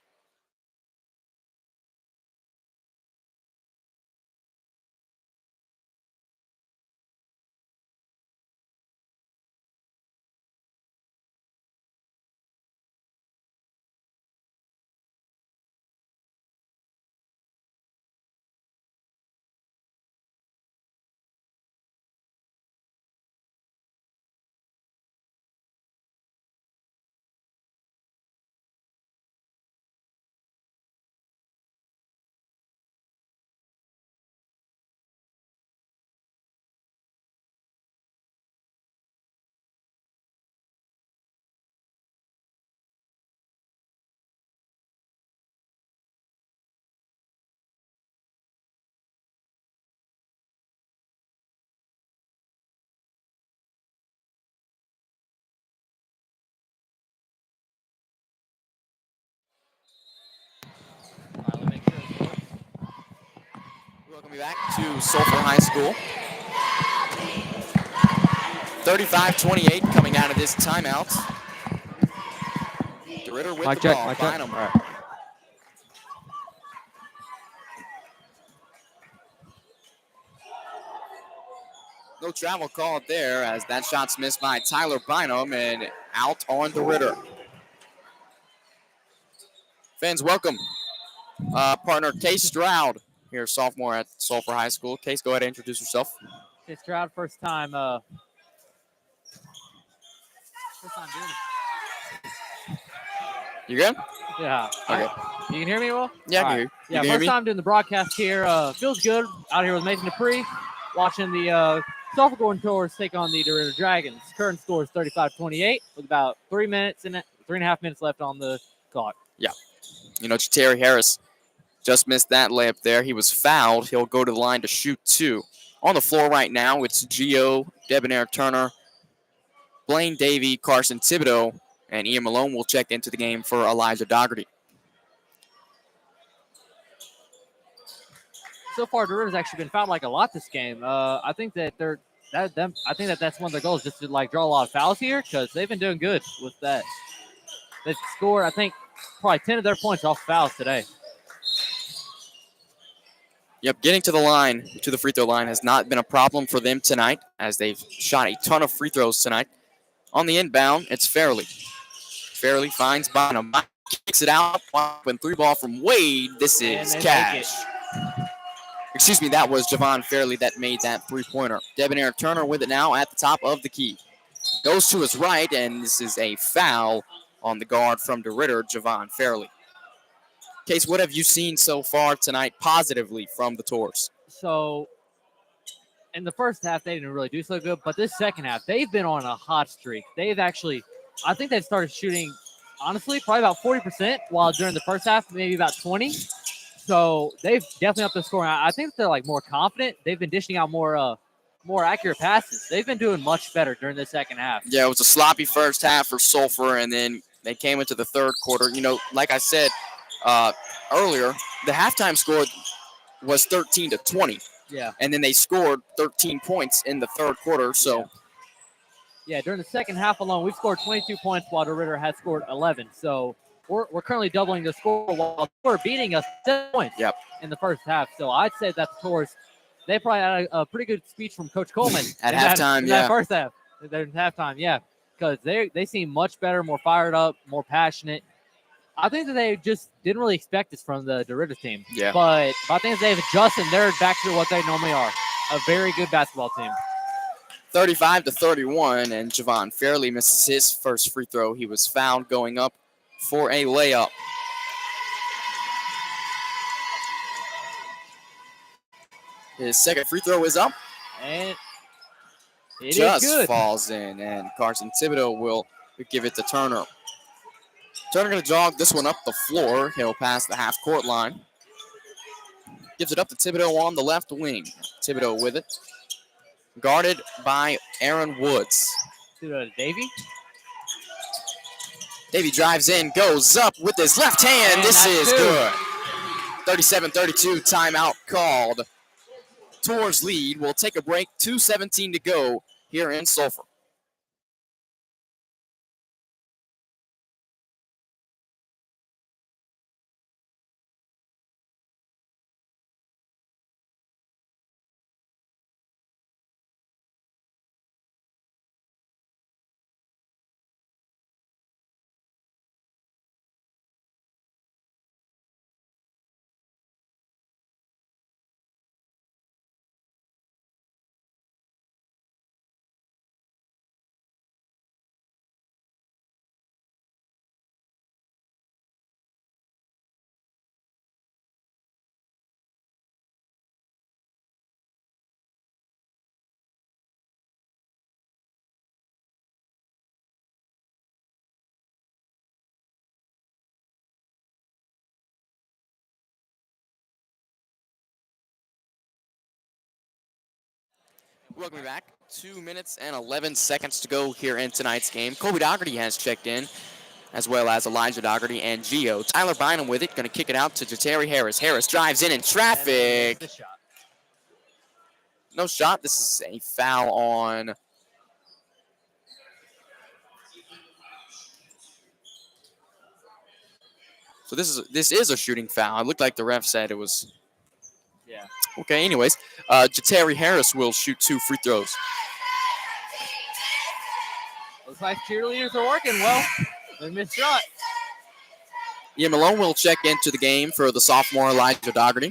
Welcome back to Sulphur High School. 35-28 coming out of this timeout. Deridder with the ball. Bynum. Right. No travel called there as that shot's missed by Tyler Bynum and out on Deridder. Fans, welcome. Partner Case Stroud here, sophomore at Sulphur High School. Case, go ahead and introduce yourself. Case Stroud, first time doing it. You good? Yeah. Okay. You can hear me well? Yeah, I can hear you. Yeah, first time doing the broadcast here. Feels good out here with Mason Dupree, watching the Sulphur going towards take on the Deridder Dragons. Current score is 35-28 with about 3.5 minutes left on the clock. Yeah. Terry Harris just missed that layup there. He was fouled. He'll go to the line to shoot 2. On the floor right now, it's Gio, Debonair Turner, Blaine Davey, Carson Thibodeau, and Ian Malone will check into the game for Elijah Dougherty. So far, Deridder's actually been fouled like a lot this game. I think that that's one of their goals, just to draw a lot of fouls here, because they've been doing good with that. They've scored, I think, probably 10 of their points off fouls today. Yep, getting to the free throw line has not been a problem for them tonight, as they've shot a ton of free throws tonight. On the inbound, it's Fairley. Fairley finds Bynum, kicks it out, open 3 ball from Wade. This is Cash. Excuse me, that was Javon Fairley that made that 3-pointer. Debonair Turner with it now at the top of the key. Goes to his right, and this is a foul on the guard from Deridder, Javon Fairley. Case, what have you seen so far tonight positively from the Tours? So, in the first half, they didn't really do so good, but this second half, they've been on a hot streak. I think they've started shooting, honestly, probably about 40%, while during the first half, maybe about 20. So they've definitely upped the scoring. I think they're more confident. They've been dishing out more accurate passes. They've been doing much better during the second half. Yeah, it was a sloppy first half for Sulphur, and then they came into the third quarter. Like I said earlier, the halftime score was 13-20. Yeah. And then they scored 13 points in the third quarter. So. Yeah, during the second half alone, we've scored 22 points while Deridder has scored 11. So we're currently doubling the score while we're beating us 7 points in the first half. So I'd say that the Tours, they probably had a pretty good speech from Coach Coleman at halftime. In that first half. At halftime, yeah, because they seem much better, more fired up, more passionate. I think that they just didn't really expect this from the Deridder team. Yeah. But I think they've adjusted and they're back to what they normally are, a very good basketball team. 35-31, and Javon Fairley misses his first free throw. He was fouled going up for a layup. His second free throw is up. And it just is good. Falls in, and Carson Thibodeau will give it to Turner. Turner going to jog this one up the floor. He'll pass the half-court line. Gives it up to Thibodeau on the left wing. Thibodeau with it. Guarded by Aaron Woods. To Davey. Davey drives in, goes up with his left hand. And this is 2. good. 37-32, timeout called. Tours lead. We'll take a break. 2:17 to go here in Sulphur. Welcome back. 2 minutes and 11 seconds to go here in tonight's game. Kobe Dougherty has checked in, as well as Elijah Dougherty and Gio. Tyler Bynum with it, going to kick it out to Jatari Harris. Harris drives in traffic. No shot. This is a foul on. So this is a shooting foul. It looked like the ref said it was. Yeah. Okay, anyways, Jatari Harris will shoot 2 free throws. Looks like cheerleaders are working well. They missed shot. Ian Malone will check into the game for the sophomore Elijah Dougherty.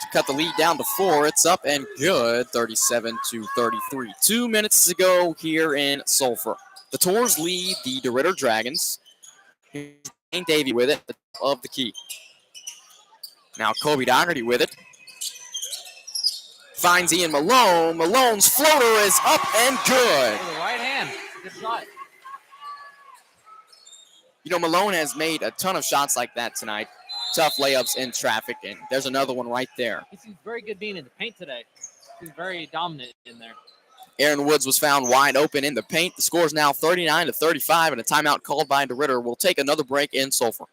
To cut the lead down to 4, it's up and good, 37-33. 2 minutes to go here in Sulphur. The Tours lead the Deridder Dragons. Davey with it at the top of the key. Now Kobe Dougherty with it. Finds Ian Malone. Malone's floater is up and good. With the right hand. Good shot. You know, Malone has made a ton of shots like that tonight. Tough layups in traffic, and there's another one right there. He seems very good being in the paint today. He's very dominant in there. Aaron Woods was found wide open in the paint. The score is now 39-35, and a timeout called by Deridder. We'll take another break in Sulphur.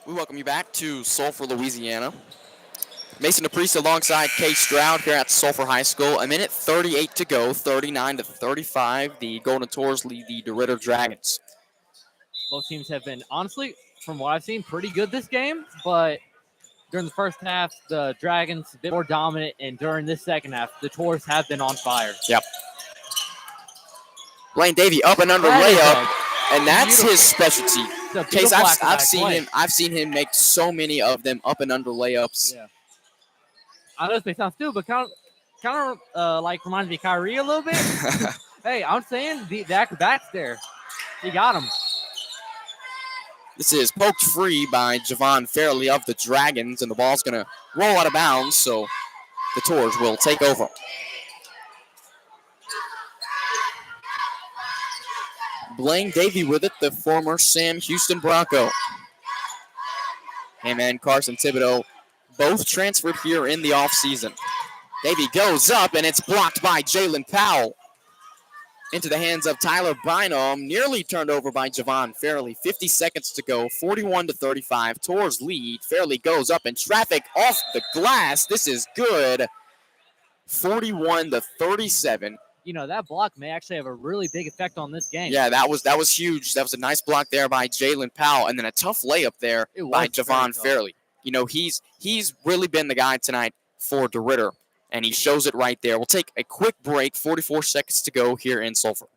We welcome you back to Sulphur, Louisiana. Mason DePriest alongside Kay Stroud here at Sulphur High School. A minute 38 to go, 39-35. The Golden Tours lead the Deridder Dragons. Both teams have been, honestly, from what I've seen, pretty good this game. But during the first half, the Dragons a bit more dominant. And during this second half, the Tours have been on fire. Yep. Blaine Davey up and under layup, and that's his specialty. Case, I've seen him make so many of them up and under layups. Yeah. I know this may sound stupid, but kind of like reminds me of Kyrie a little bit. Hey, I'm saying the acrobats there. He got him. This is poked free by Javon Fairley of the Dragons, and the ball's going to roll out of bounds, so the Tours will take over. Blaine Davey with it, the former Sam Houston Bronco. Him and Carson Thibodeau both transferred here in the offseason. Davey goes up, and it's blocked by Jalen Powell. Into the hands of Tyler Bynum, nearly turned over by Javon Fairley. 50 seconds to go, 41-35. Tours lead. Fairley goes up in traffic off the glass. This is good. 41-37. You know, that block may actually have a really big effect on this game. Yeah, that was huge. That was a nice block there by Jalen Powell, and then a tough layup there by Javon Fairley. You know, he's really been the guy tonight for Deridder, and he shows it right there. We'll take a quick break, 44 seconds to go here in Sulphur.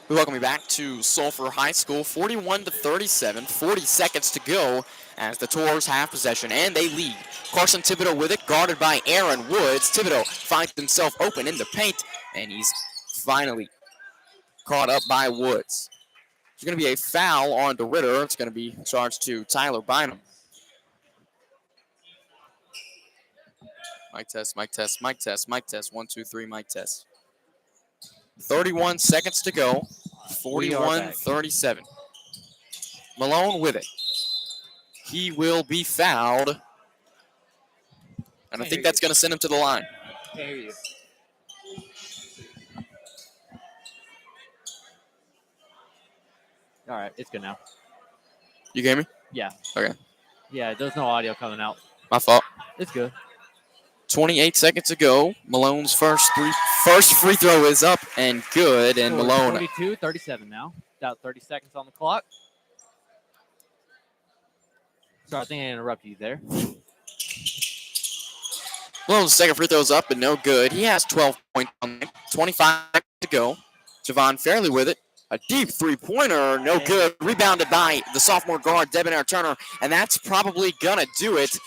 We welcome you back to Sulphur High School, 41-37, 40 seconds to go as the Tours have possession, and they lead. Carson Thibodeau with it, guarded by Aaron Woods. Thibodeau finds himself open in the paint, and he's finally caught up by Woods. There's going to be a foul on Deridder. It's going to be charged to Tyler Bynum. Mic test, mic test, mic test, mic test. 1, 2, 3, mic test. 31 seconds to go. 41-37. Malone with it. He will be fouled. And I think that's going to send him to the line. Can't hear you. All right, it's good now. You hear me? Yeah. Okay. Yeah, there's no audio coming out. My fault. It's good. 28 seconds to go. Malone's first free throw is up and good. And Score Malone 42-37 now. About 30 seconds on the clock. Sorry, I think I interrupted you there. Malone's second free throw's up and no good. He has 12 points on it. 25 to go. Javon Fairley with it. A deep three-pointer, no good. Rebounded by the sophomore guard, Debonair Turner, and that's probably going to do it.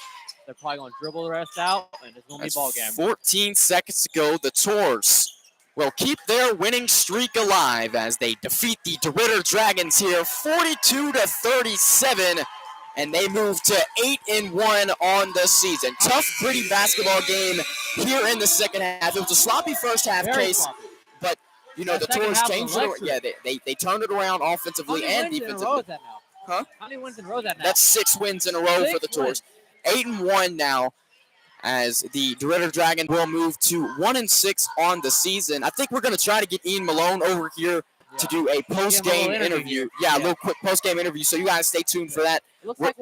They're probably going to dribble the rest out, and it's going to be ball game. 14 seconds to go. The Tours will keep their winning streak alive as they defeat the Deridder Dragons here, 42-37, and they move to 8-1 on the season. Tough, gritty basketball game here in the second half. It was a sloppy first half, Very Case, sloppy. but you know That the second Tours half changed was it. Yeah, they turned it around How offensively many and wins in a row defensively. is that now? Huh? How many wins in a row is that now? That's 6 wins in a row for the Tours. 8-1 now, as the Deridder Dragons will move to 1-6 on the season. I think we're going to try to get Ian Malone over here to do a post-game interview. Yeah, a little quick post-game interview, so you guys stay tuned for that. It looks like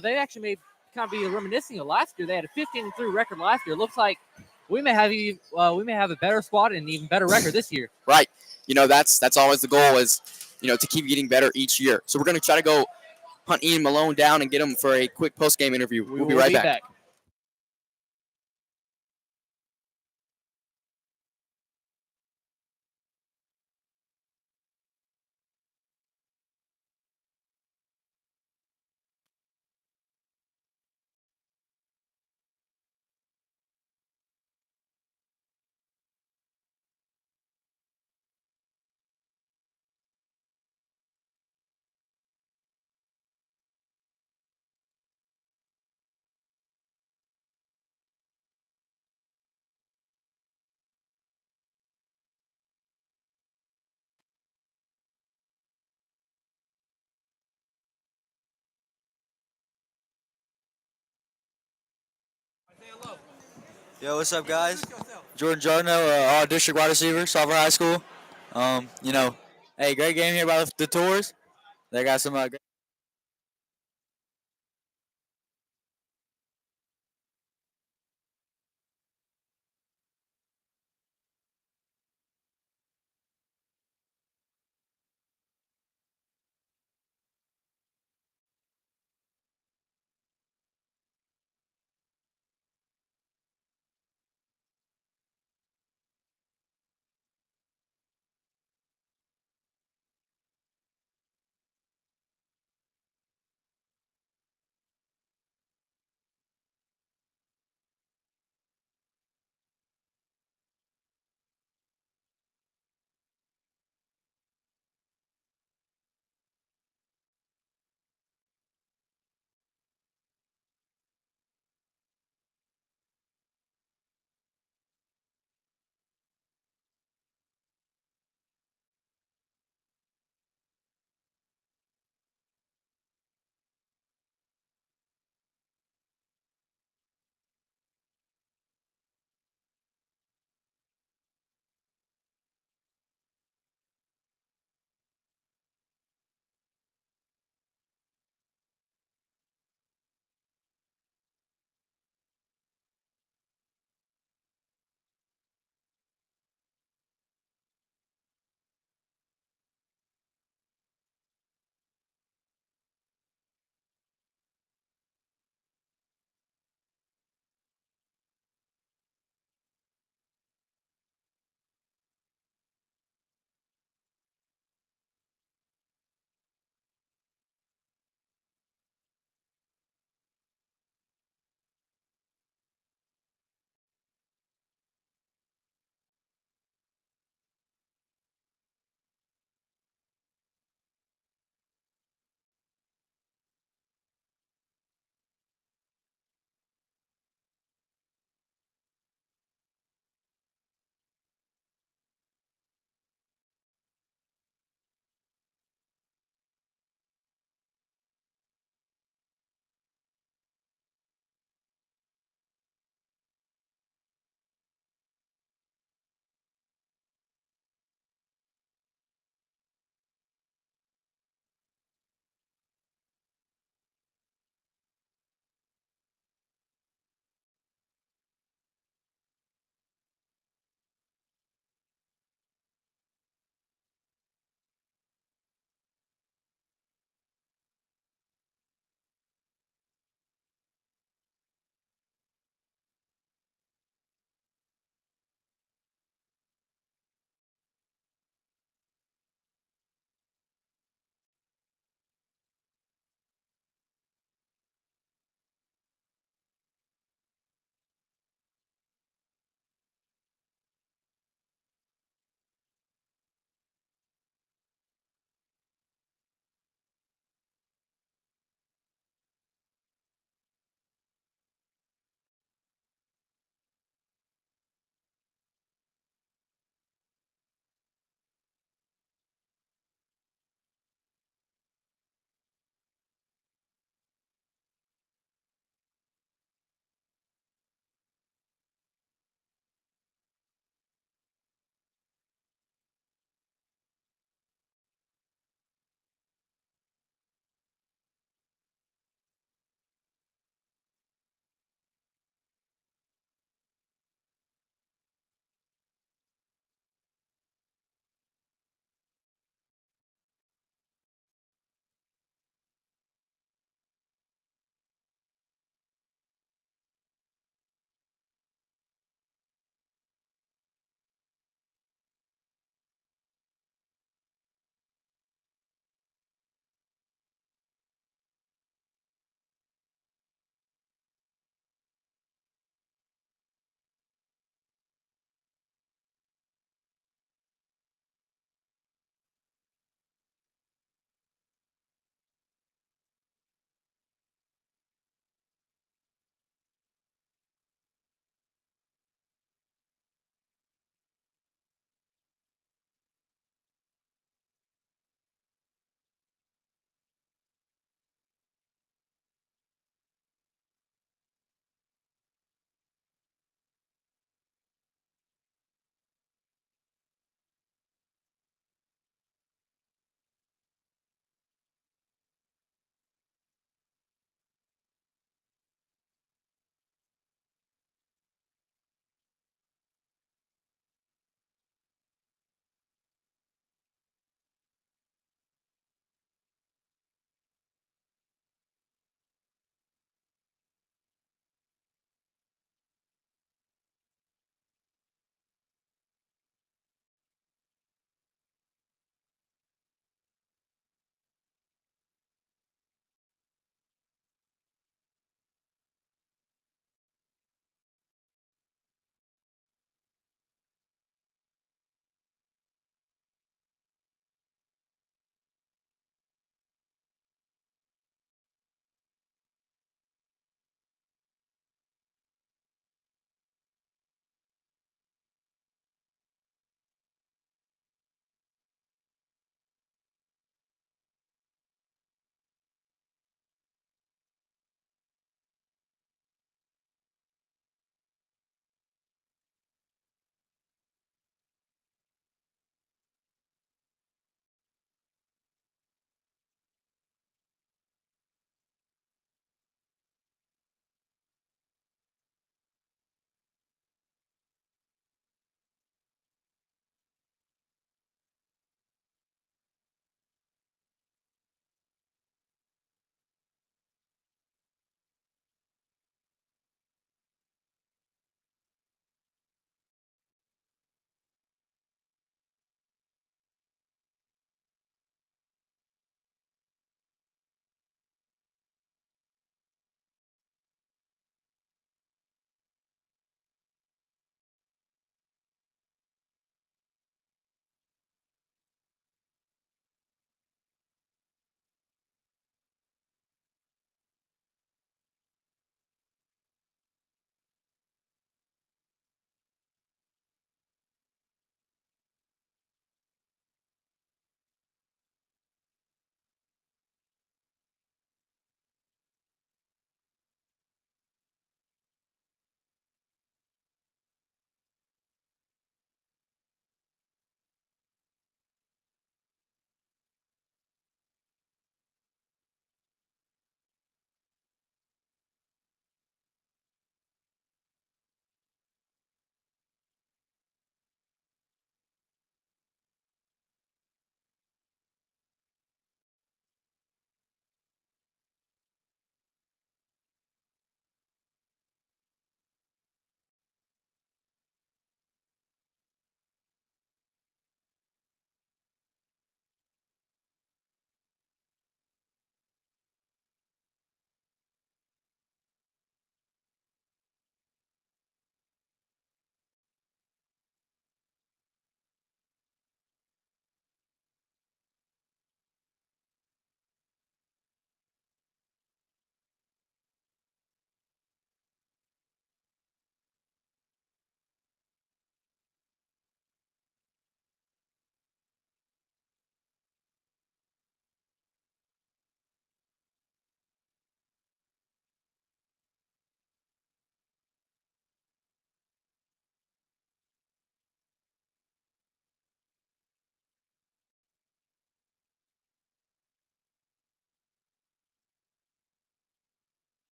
they actually may kind of be reminiscing of last year. They had a 15-3 record last year. It looks like we may have a better squad and an even better record this year. Right. You know, that's always the goal is, you know, to keep getting better each year. So we're going to try to go hunt Ian Malone down and get him for a quick post-game interview. We'll be right back. Yo, what's up, guys? Jordan Jardino, all district wide receiver, Sulphur High School. Hey, great game here by the Tours. They got some great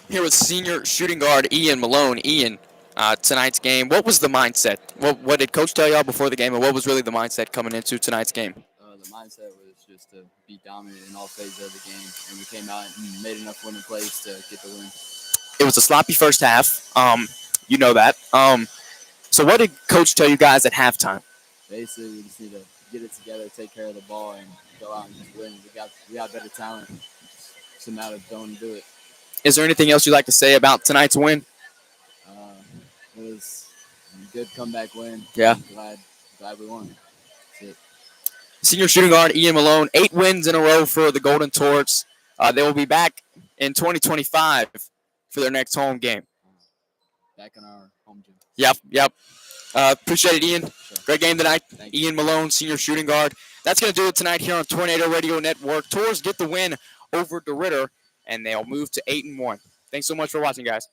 Here with senior shooting guard Ian Malone. Ian, tonight's game, what was the mindset? What did Coach tell y'all before the game, and what was really the mindset coming into tonight's game? The mindset was just to be dominant in all phases of the game, and we came out and made enough winning plays to get the win. It was a sloppy first half. You know that. So what did Coach tell you guys at halftime? Basically, we just need to get it together, take care of the ball, and go out and just win. We got better talent. It's a matter of going to do it. Is there anything else you'd like to say about tonight's win? It was a good comeback win. Yeah. Glad we won. That's it. Senior shooting guard Ian Malone, 8 wins in a row for the Golden Torch. They will be back in 2025 for their next home game. Back in our home gym. Yep. Appreciate it, Ian. Sure. Great game tonight. Thank you. Ian Malone, senior shooting guard. That's going to do it tonight here on Tornado Radio Network. Tours get the win over Deridder, and they'll move to 8-1. Thanks so much for watching, guys.